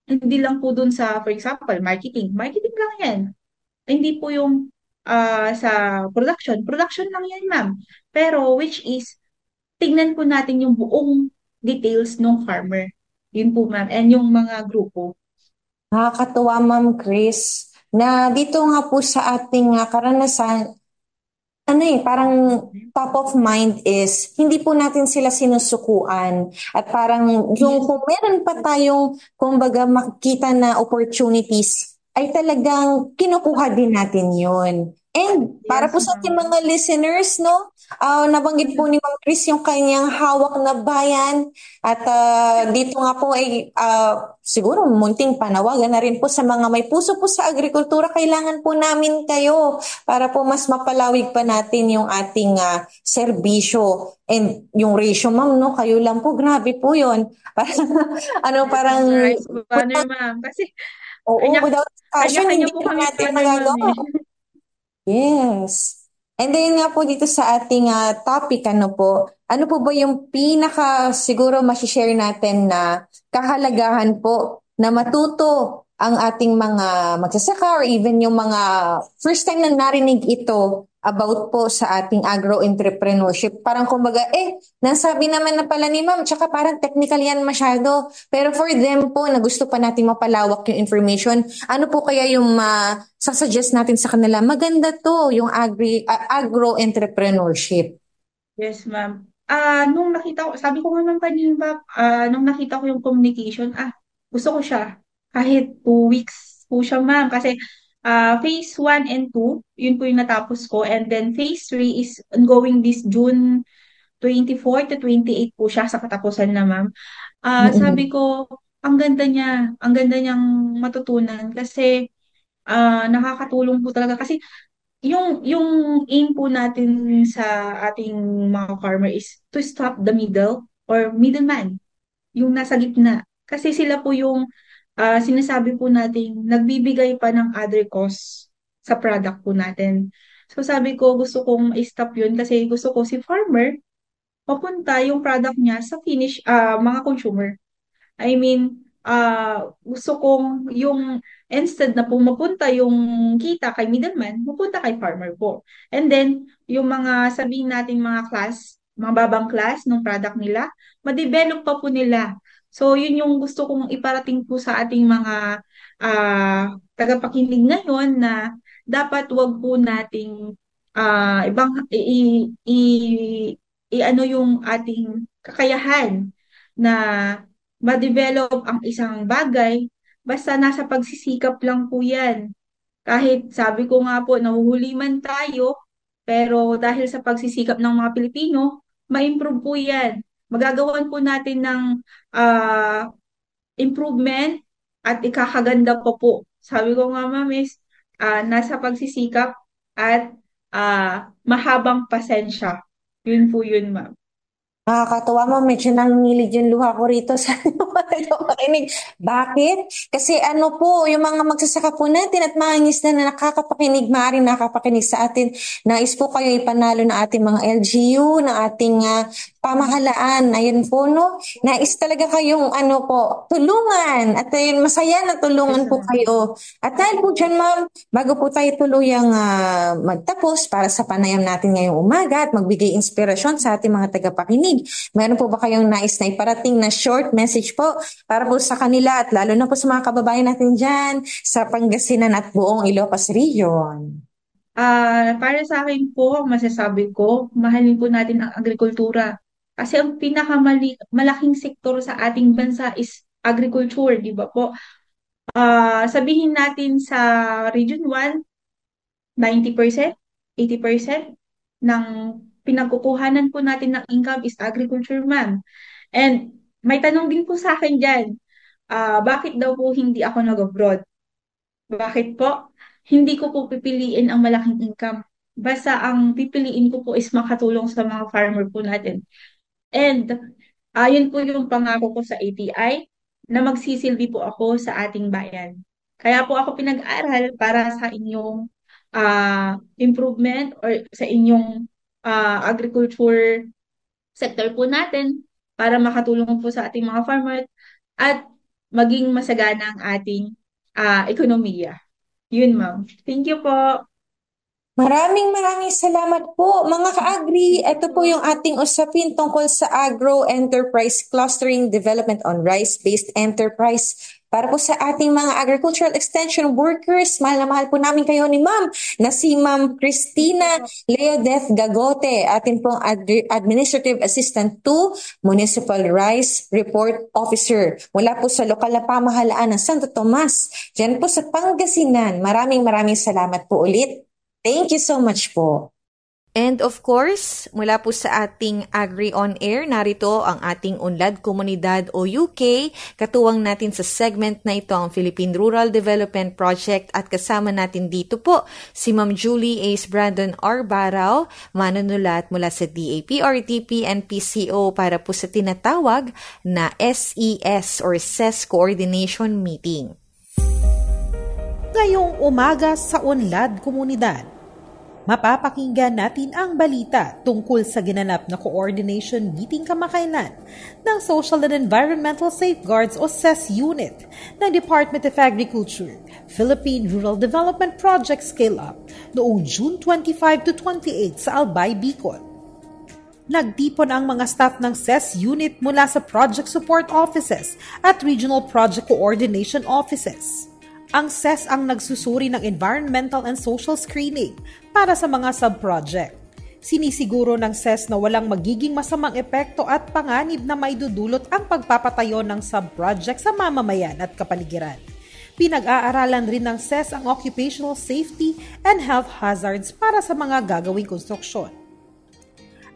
Hindi lang po dun sa, for example, marketing. Marketing lang yan. Hindi po yung sa production. Production lang yan, ma'am. Pero which is, tignan po natin yung buong details ng farmer. Yun po, ma'am. And yung mga grupo. Nakakatuwa, Ma'am Chris, na dito nga po sa ating karanasan, parang top of mind is hindi po natin sila sinusukuan at parang yung kung meron pa tayong kumbaga makikita na opportunities ay talagang kinukuha din natin yun. And para po sa ating mga listeners, no, nabanggit po ni Ma'am Chris yung kanyang hawak na bayan at dito nga po ay siguro munting panawagan na rin po sa mga may puso po sa agrikultura. Kailangan po namin kayo para po mas mapalawig pa natin yung ating serbisyo. And yung ratio, ma'am, no, kayo lang po, grabe po yun. Parang rice banner, ma'am. Kasi without passion, hindi po natin magagawa. Yes. And then nga po dito sa ating topic, ano po ba yung pinaka siguro masishare natin na kahalagahan po na matuto ang ating mga magsasaka or even yung mga first time na narinig ito about po sa ating agro-entrepreneurship. Parang kumbaga, nasabi naman na pala ni ma'am, tsaka parang technical yan masyado. Pero for them po, na gusto pa natin mapalawak yung information, ano po kaya yung sasuggest natin sa kanila? Maganda to, yung agro-entrepreneurship. Yes, ma'am. Nung nakita ko, sabi ko nga ma'am kanina, nung nakita ko yung communication, gusto ko siya. Kahit 2 weeks po siya, ma'am. Kasi Phase 1 and 2, yun po yung natapos ko. And then Phase 3 is ongoing this June 24 to 28 po siya sa katapusan na, ma'am. Sabi ko, ang ganda niyang matutunan kasi nakakatulong po talaga. Kasi yung aim po natin sa ating mga farmer is to stop the middleman, yung nasa gitna. Kasi sila po yung sinasabi po natin, nagbibigay pa ng other costs sa product po natin. So sabi ko, gusto kong i-stop yun kasi gusto ko si farmer, papunta yung product niya sa mga consumer. I mean, gusto kong yung instead na pumapunta yung kita kay middleman, pupunta kay farmer po. And then, yung mga sabihin natin mga babang class ng product nila, ma-develop pa po nila. So, yun yung gusto kong iparating po sa ating mga tagapakinig ngayon na dapat wag po nating ano yung ating kakayahan na ma-develop ang isang bagay, basta nasa pagsisikap lang po yan. Kahit sabi ko nga po, nahuhuli man tayo, pero dahil sa pagsisikap ng mga Pilipino, ma-improve po yan. Magagawan po natin ng improvement at ikakaganda pa po. Sabi ko nga, ma'am, is nasa pagsisikap at mahabang pasensya. Yun po yun, ma'am. Nakakatawa, ma'am, medyo nangingilid yung luha ko rito sa makinig. Bakit? Kasi ano po, yung mga magsasaka po natin at mga isda na nakakapakinig, maaaring nakakapakinig sa atin, nais po kayo ipanalo na ating mga LGU, na ating pamahalaan. Ayun po, no? Nais talaga kayong tulungan. At ayun, masaya na tulungan po kayo. At dahil po dyan, ma'am, bago po tayo tuluyang magtapos para sa panayam natin ngayong umaga at magbigay inspirasyon sa ating mga tagapakinig, meron po ba kayong nais na iparating na short message po para po sa kanila at lalo na po sa mga kababayan natin dyan sa Pangasinan at buong Ilocos Region? Para sa akin po, masasabi ko, mahalin po natin ang agrikultura. Kasi ang malaking sektor sa ating bansa is agriculture, di ba po? Sabihin natin sa Region 1, 90%, 80% ng pinagkukuhanan po natin ng income is agriculture, ma'am. And may tanong din po sa akin dyan, bakit daw po hindi ako nag-abroad? Bakit po? Hindi ko po pipiliin ang malaking income. Basta ang pipiliin ko po is makatulong sa mga farmer po natin. And yun po yung pangako ko sa ATI na magsisilbi po ako sa ating bayan. Kaya po ako pinag-aral para sa inyong improvement or sa inyong agriculture sector po natin para makatulong po sa ating mga farmer at maging masagana ang ating ekonomiya. Yun, ma'am. Thank you po. Maraming salamat po mga ka-agri. Ito po yung ating usapin tungkol sa agro-enterprise clustering development on rice-based enterprise. Para po sa ating mga agricultural extension workers, mahal na mahal po namin kayo ni ma'am na si Ma'am Cristina Leodeth Gagote, ating pong Administrative Assistant to Municipal Rice Report Officer mula po sa lokal na pamahalaan ng Santo Tomas, dyan po sa Pangasinan. Maraming salamat po ulit. Thank you so much po. And of course, mula po sa ating Agri On Air, narito ang ating Unlad Komunidad o UK. Katuwang natin sa segment na ito ang Philippine Rural Development Project at kasama natin dito po si Ma'am Julie Ace Brandon R. Barao, manunulat mula sa DAPRTP and PCO para po sa tinatawag na SES or SES Coordination Meeting. Ngayong umaga sa Unlad Komunidad, mapapakinggan natin ang balita tungkol sa ginanap na coordination meeting kamakailan ng Social and Environmental Safeguards o SES Unit ng Department of Agriculture, Philippine Rural Development Project Scale Up noong June 25 to 28 sa Albay, Bicol. Nagtipon ang mga staff ng SES Unit mula sa Project Support Offices at Regional Project Coordination Offices. Ang SES ang nagsusuri ng environmental and social screening para sa mga sub-project. Sinisiguro ng SES na walang magiging masamang epekto at panganib na maidudulot ang pagpapatayo ng sub-project sa mamamayan at kapaligiran. Pinag-aaralan rin ng SES ang occupational safety and health hazards para sa mga gagawing konstruksyon.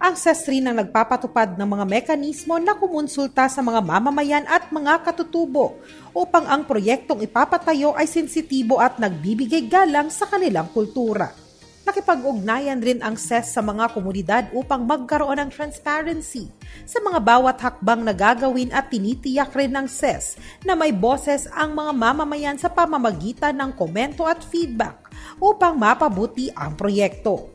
Ang SES rin ang nagpapatupad ng mga mekanismo na kumonsulta sa mga mamamayan at mga katutubo upang ang proyektong ipapatayo ay sensitibo at nagbibigay galang sa kanilang kultura. Nakipag-ugnayan rin ang SES sa mga komunidad upang magkaroon ng transparency sa mga bawat hakbang na gagawin at tinitiyak rin ng SES na may boses ang mga mamamayan sa pamamagitan ng komento at feedback upang mapabuti ang proyekto.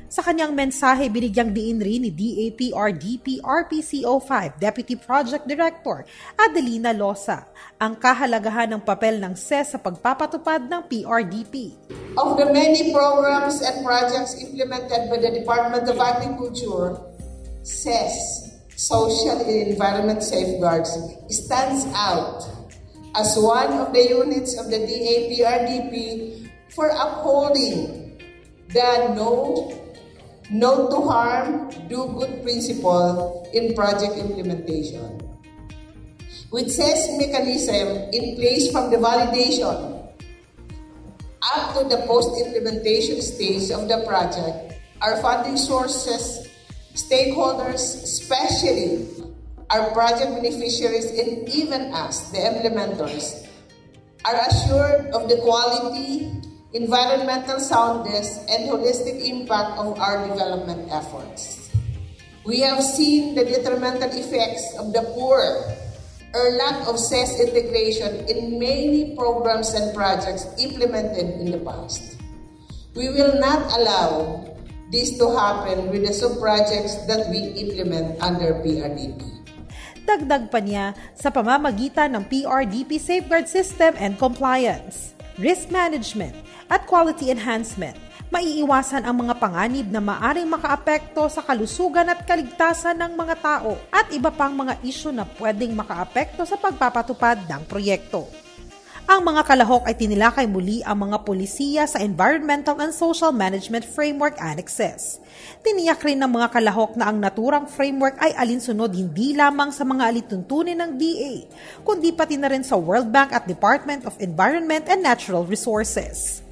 Sa kanyang mensahe, binigyang diin rin ni DAP-RDP RPCO5 Deputy Project Director Adelina Losa ang kahalagahan ng papel ng SES sa pagpapatupad ng PRDP. Of the many programs and projects implemented by the Department of Agriculture, SES, Social and Environment Safeguards, stands out as one of the units of the DAP-RDP for upholding the no to harm, do good principle in project implementation. With SES mechanism in place from the validation up to the post-implementation stage of the project, our funding sources, stakeholders, especially our project beneficiaries and even us, the implementers, are assured of the quality, environmental soundness, and holistic impact of our development efforts. We have seen the detrimental effects of the poor or lack of SES integration in many programs and projects implemented in the past. We will not allow this to happen with the sub-projects that we implement under PRDP. Dagdag pa niya sa pamamagitan ng PRDP Safeguard System and Compliance, risk management, at quality enhancement, maiiwasan ang mga panganib na maaring makaapekto sa kalusugan at kaligtasan ng mga tao at iba pang mga isyu na pwedeng makaapekto sa pagpapatupad ng proyekto. Ang mga kalahok ay tinilakay muli ang mga polisiya sa Environmental and Social Management Framework Annexes. Tiniyak rin ng mga kalahok na ang naturang framework ay alinsunod hindi lamang sa mga alituntunin ng DA, kundi pati na rin sa World Bank at Department of Environment and Natural Resources.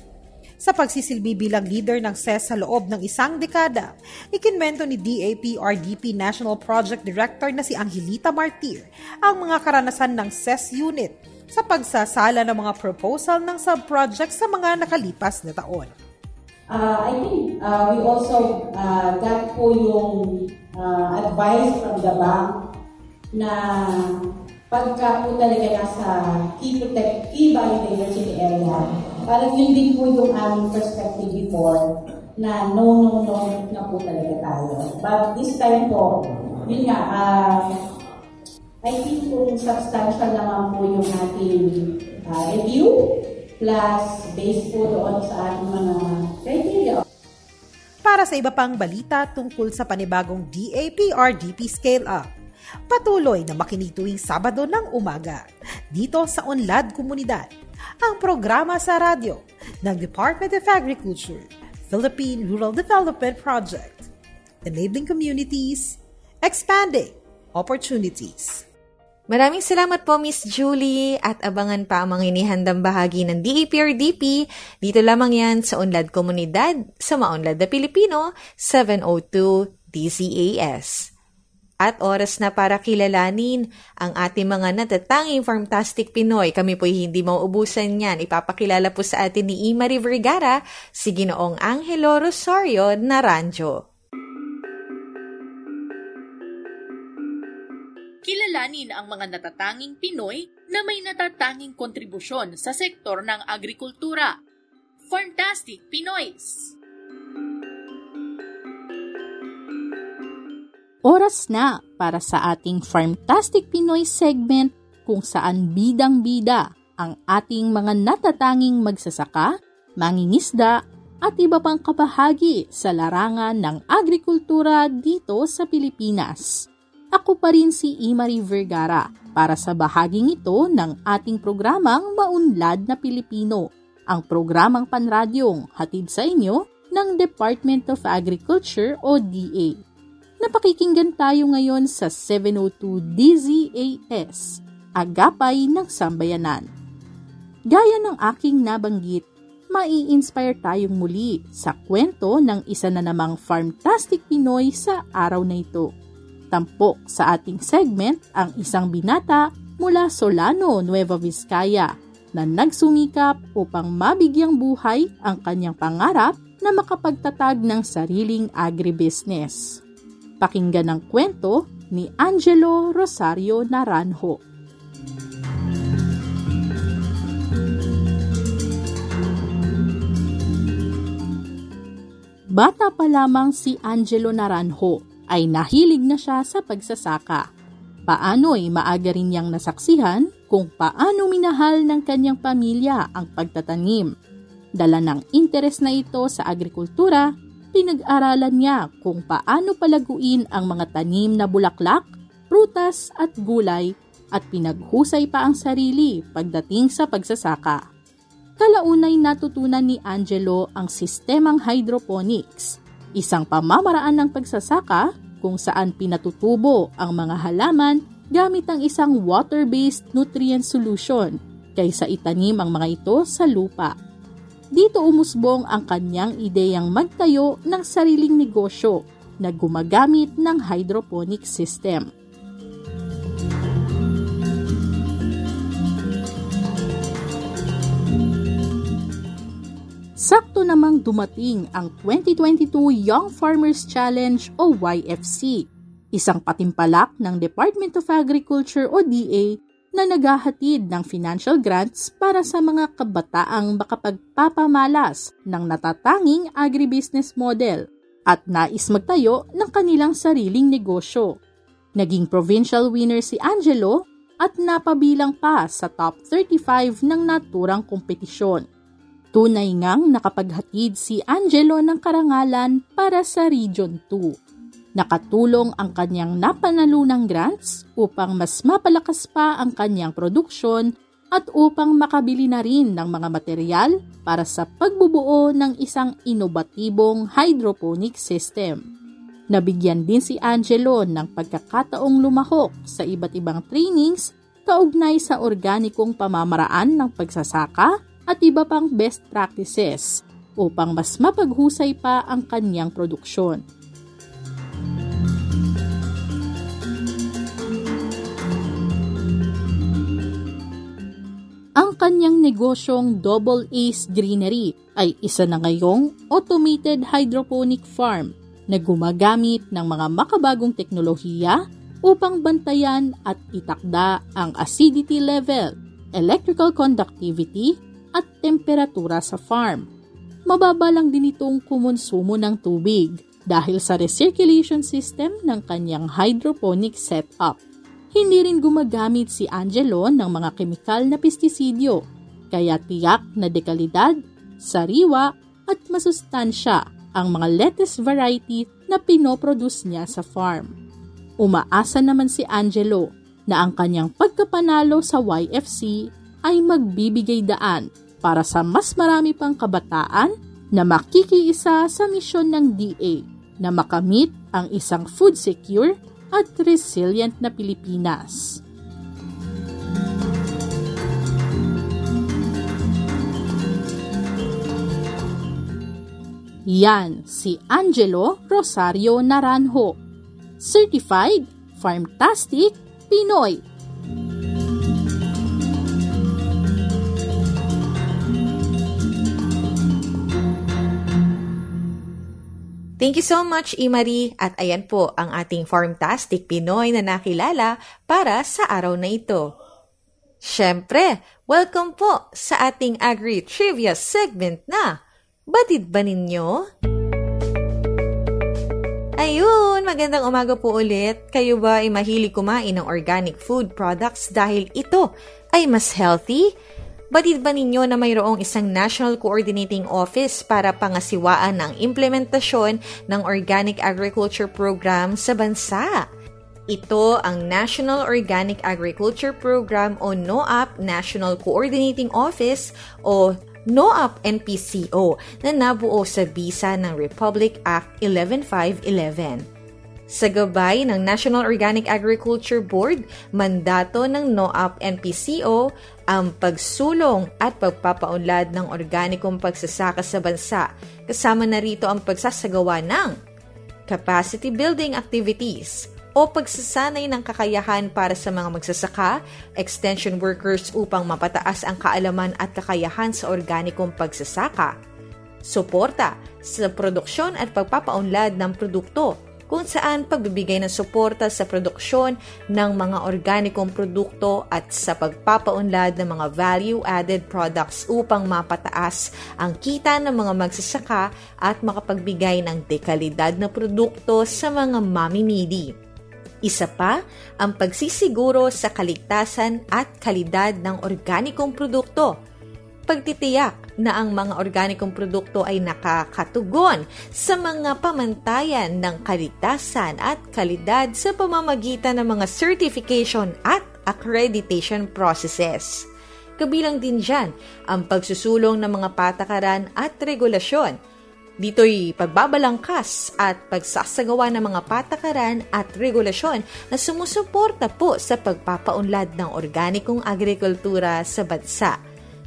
Sa pagsisilbi bilang leader ng SES sa loob ng isang dekada, ikinwento ni DAP-RDP National Project Director na si Angelita Martir ang mga karanasan ng SES unit sa pagsasala ng mga proposal ng sub-project sa mga nakalipas na taon. I think we also got po yung advice from the bank na pagka po talaga nasa key biodiversity area, parang yun din po yung aming perspective before na no na po talaga tayo. But this time po, yun nga, I think kung substantial naman po yung ating review plus based po doon sa ating mga criteria. Para sa iba pang balita tungkol sa panibagong DAP-RDP Scale-Up, patuloy na makinig tuwing Sabado ng umaga dito sa Unlad Komunidad, ang programa sa radyo ng Department of Agriculture, Philippine Rural Development Project, enabling communities, expanding opportunities. Maraming salamat po, Miss Julie, at abangan pa ang mga inihandang bahagi ng DAP-RDP. Dito lamang yan sa Unlad Komunidad sa Maunlad na Pilipino, 702 DZAS. At oras na para kilalanin ang ating mga natatanging Farmtastic Pinoy. Kami po'y hindi mauubusan yan. Ipapakilala po sa atin ni Marie Vergara, si Ginoong Angelo Rosario Naranjo. Kilalanin ang mga natatanging Pinoy na may natatanging kontribusyon sa sektor ng agrikultura. Farmtastic Pinoys! Oras na para sa ating Farmtastic Pinoy segment kung saan bidang-bida ang ating mga natatanging magsasaka, mangingisda at iba pang kabahagi sa larangan ng agrikultura dito sa Pilipinas. Ako pa rin si Marie Vergara para sa bahaging ito ng ating programang Maunlad na Pilipino, ang programang panradyong hatid sa inyo ng Department of Agriculture o DA. Napakikinggan tayo ngayon sa 702 DZAS, Agapay ng Sambayanan. Gaya ng aking nabanggit, mai-inspire tayong muli sa kwento ng isa na namang Farmtastic Pinoy sa araw na ito. Tampok sa ating segment ang isang binata mula Solano, Nueva Vizcaya na nagsumikap upang mabigyang buhay ang kanyang pangarap na makapagtatag ng sariling agribusiness. Pakinggan ang kwento ni Angelo Rosario Naranjo. Bata pa lamang si Angelo Naranjo ay nahilig na siya sa pagsasaka. Paano'y maaga rin niyang nasaksihan kung paano minahal ng kanyang pamilya ang pagtatanim. Dala ng interes na ito sa agrikultura, pinag-aralan niya kung paano palaguin ang mga tanim na bulaklak, prutas at gulay at pinaghusay pa ang sarili pagdating sa pagsasaka. Kalaunay natutunan ni Angelo ang sistemang hydroponics, isang pamamaraan ng pagsasaka kung saan pinatutubo ang mga halaman gamit ang isang water-based nutrient solution kaysa itanim ang mga ito sa lupa. Dito umusbong ang kanyang ideyang magtayo ng sariling negosyo na gumagamit ng hydroponic system. Sakto namang dumating ang 2022 Young Farmers Challenge o YFC, isang patimpalak ng Department of Agriculture o DA na naghahatid ng financial grants para sa mga kabataang makapagpapamalas ng natatanging agribusiness model at nais magtayo ng kanilang sariling negosyo. Naging provincial winner si Angelo at napabilang pa sa top 35 ng naturang kompetisyon. Tunay ngang nakapaghatid si Angelo ng karangalan para sa Region 2. Nakatulong ang kanyang napanalunang grants upang mas mapalakas pa ang kanyang produksyon at upang makabili na rin ng mga material para sa pagbubuo ng isang inobatibong hydroponic system. Nabigyan din si Angelo ng pagkakataong lumahok sa iba't ibang trainings kaugnay sa organikong pamamaraan ng pagsasaka at iba pang best practices upang mas mapaghusay pa ang kanyang produksyon. Ang kanyang negosyong Double Ace Greenery ay isa na ngayong automated hydroponic farm na gumagamit ng mga makabagong teknolohiya upang bantayan at itakda ang acidity level, electrical conductivity, at temperatura sa farm. Mababa lang din itong kumonsumo ng tubig dahil sa recirculation system ng kanyang hydroponic setup. Hindi rin gumagamit si Angelo ng mga kemikal na pestisidyo, kaya tiyak na dekalidad, sariwa at masustansya ang mga lettuce variety na pinoproduce niya sa farm. Umaasa naman si Angelo na ang kanyang pagkapanalo sa YFC ay magbibigay daan para sa mas marami pang kabataan na makikiisa sa misyon ng DA na makamit ang isang food secure at resilient na Pilipinas. Yan si Angelo Rosario Naranjo, Certified Farmtastic Pinoy. Thank you so much, Imari. At ayan po ang ating Farmtastic Pinoy na nakilala para sa araw na ito. Siyempre, welcome po sa ating Agri-Trivia segment na Batid ba ninyo? Ayun, magandang umaga po ulit. Kayo ba ay mahilig kumain ng organic food products dahil ito ay mas healthy? Batid ba ninyo na mayroong isang National Coordinating Office para pangasiwaan ang implementasyon ng Organic Agriculture Program sa bansa? Ito ang National Organic Agriculture Program o NOAP National Coordinating Office o NOAP-NPCO na nabuo sa bisa ng Republic Act 11511. Sa gabay ng National Organic Agriculture Board, mandato ng NOAP-NPCO ang pagsulong at pagpapaunlad ng organikong pagsasaka sa bansa. Kasama na rito ang pagsasagawa ng capacity building activities o pagsasanay ng kakayahan para sa mga magsasaka, extension workers upang mapataas ang kaalaman at kakayahan sa organikong pagsasaka. Suporta sa produksyon at pagpapaunlad ng produkto, kung saan pagbibigay ng suporta sa produksyon ng mga organikong produkto at sa pagpapaunlad ng mga value-added products upang mapataas ang kita ng mga magsasaka at makapagbigay ng dekalidad na produkto sa mga mamimili. Isa pa ang pagsisiguro sa kaligtasan at kalidad ng organikong produkto. Pagtitiyak na ang mga organikong produkto ay nakakatugon sa mga pamantayan ng kaligtasan at kalidad sa pamamagitan ng mga certification at accreditation processes. Kabilang din dyan ang pagsusulong ng mga patakaran at regulasyon. Dito'y pagbabalangkas at pagsasagawa ng mga patakaran at regulasyon na sumusuporta po sa pagpapaunlad ng organikong agrikultura sa bansa.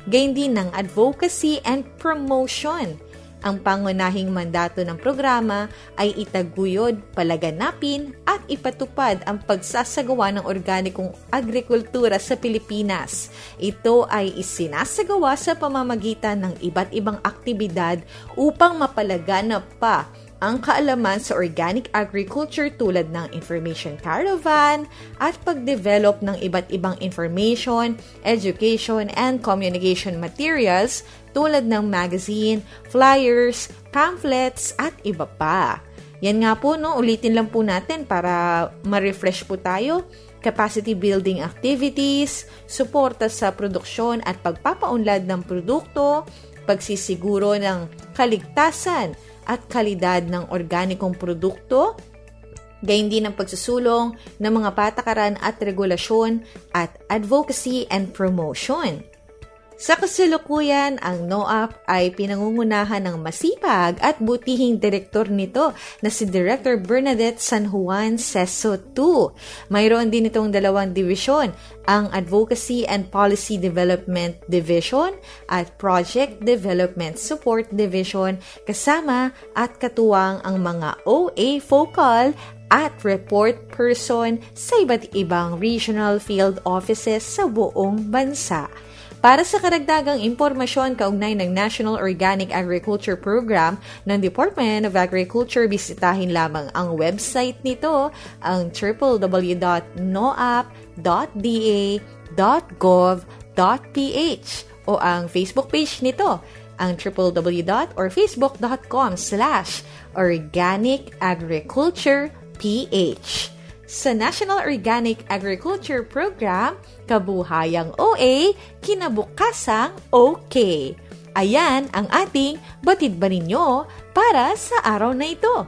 Gayon din ng advocacy and promotion. Ang pangunahing mandato ng programa ay itaguyod, palaganapin at ipatupad ang pagsasagawa ng organikong agrikultura sa Pilipinas. Ito ay isinasagawa sa pamamagitan ng iba't ibang aktibidad upang mapalaganap pa ang kaalaman sa organic agriculture tulad ng information caravan at pagdevelop ng iba't ibang information, education, and communication materials tulad ng magazine, flyers, pamphlets, at iba pa. Yan nga po, ulitin lang po natin para ma-refresh po tayo. Capacity building activities, suporta sa produksyon at pagpapaunlad ng produkto, pagsisiguro ng kaligtasan at kalidad ng organikong produkto, gayon din ang pagsusulong ng mga patakaran at regulasyon at advocacy and promotion. Sa kasalukuyan, ang NOAP ay pinangungunahan ng masipag at butihing direktor nito na si Director Bernadette San Juan Seso II. Mayroon din itong dalawang divisyon, ang Advocacy and Policy Development Division at Project Development Support Division, kasama at katuwang ang mga OA Focal at report person sa iba't ibang regional field offices sa buong bansa. Para sa karagdagang impormasyon kaugnay ng National Organic Agriculture Program ng Department of Agriculture, bisitahin lamang ang website nito, ang www.noap.da.gov.ph o ang Facebook page nito, ang www.facebook.com/organicagricultureph. Sa National Organic Agriculture Program, kabuhayang OA, kinabukasang OK. Ayan ang ating batid ba ninyo para sa araw na ito.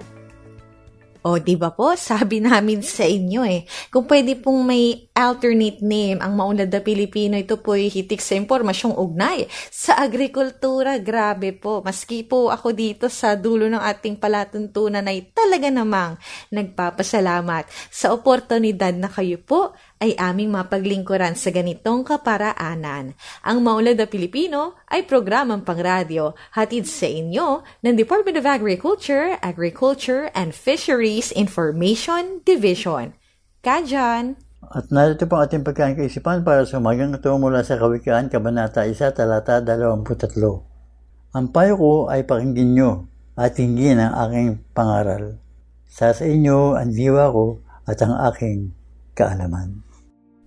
O, di ba po, sabi namin sa inyo kung pwede pong may alternate name ang Maunlad na Pilipino, ito po'y hitik sa impormasyong ugnay sa agrikultura. Grabe po, maski po ako dito sa dulo ng ating palatuntunan ay talaga namang nagpapasalamat sa oportunidad na kayo po ay aming mapaglingkuran sa ganitong kaparaanan. Ang Maunlad na Pilipino ay programang pangradyo hatid sa inyo ng Department of Agriculture, Agriculture and Fisheries Information Division. Kajan! At narito po ang ating pagkain kaisipan para sa umagang ito mula sa Kawikaan, Kabanata 1, Talata 23. Ang payo ko ay pakinggan nyo at hinggin ang aking pangaral. Sa inyo ang diwa ko at ang aking kaalaman.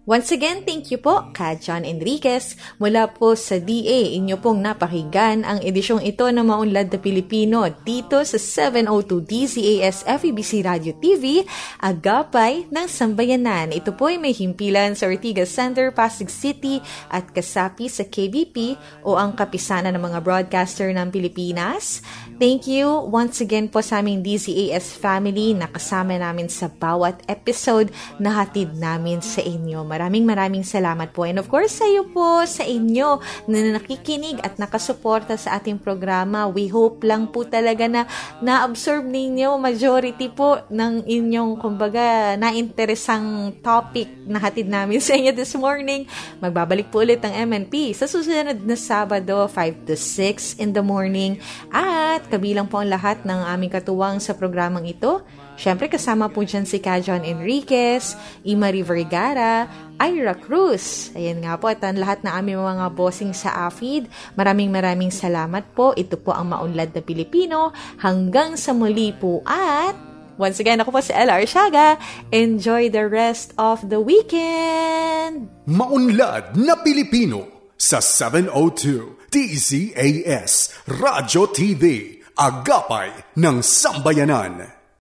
Once again, thank you po, Ka John Enriquez. Mula po sa DA, inyo pong napakinggan ang edisyong ito ng Maunlad na Pilipino dito sa 702 DZAS FEBC Radio TV, Agapay ng Sambayanan. Ito po ay may himpilan sa Ortigas Center, Pasig City at kasapi sa KBP o ang kapisanan ng mga broadcaster ng Pilipinas. Thank you once again po sa aming DZAS family na kasama namin sa bawat episode na hatid namin sa inyo. Maraming salamat po. And of course, sa iyo po, sa inyo na nakikinig at nakasuporta sa ating programa. We hope lang po talaga na na-absorb ninyo majority po ng inyong, kumbaga, na-interesang topic na hatid namin sa inyo this morning. Magbabalik po ulit ang MNP sa susunod na Sabado, 5 to 6 in the morning. At kabilang po ang lahat ng aming katuwang sa programang ito. Siyempre, kasama po dyan si Kajon Enriquez, Imari Vergara, Ira Cruz. Ayan nga po, at ang lahat na aming mga bossing sa AFID. Maraming salamat po. Ito po ang Maunlad na Pilipino. Hanggang sa muli po at once again, ako po si Ella Arsiaga. Enjoy the rest of the weekend! Maunlad na Pilipino sa 702 DZAS Radyo TV, Agapay ng Sambayanan.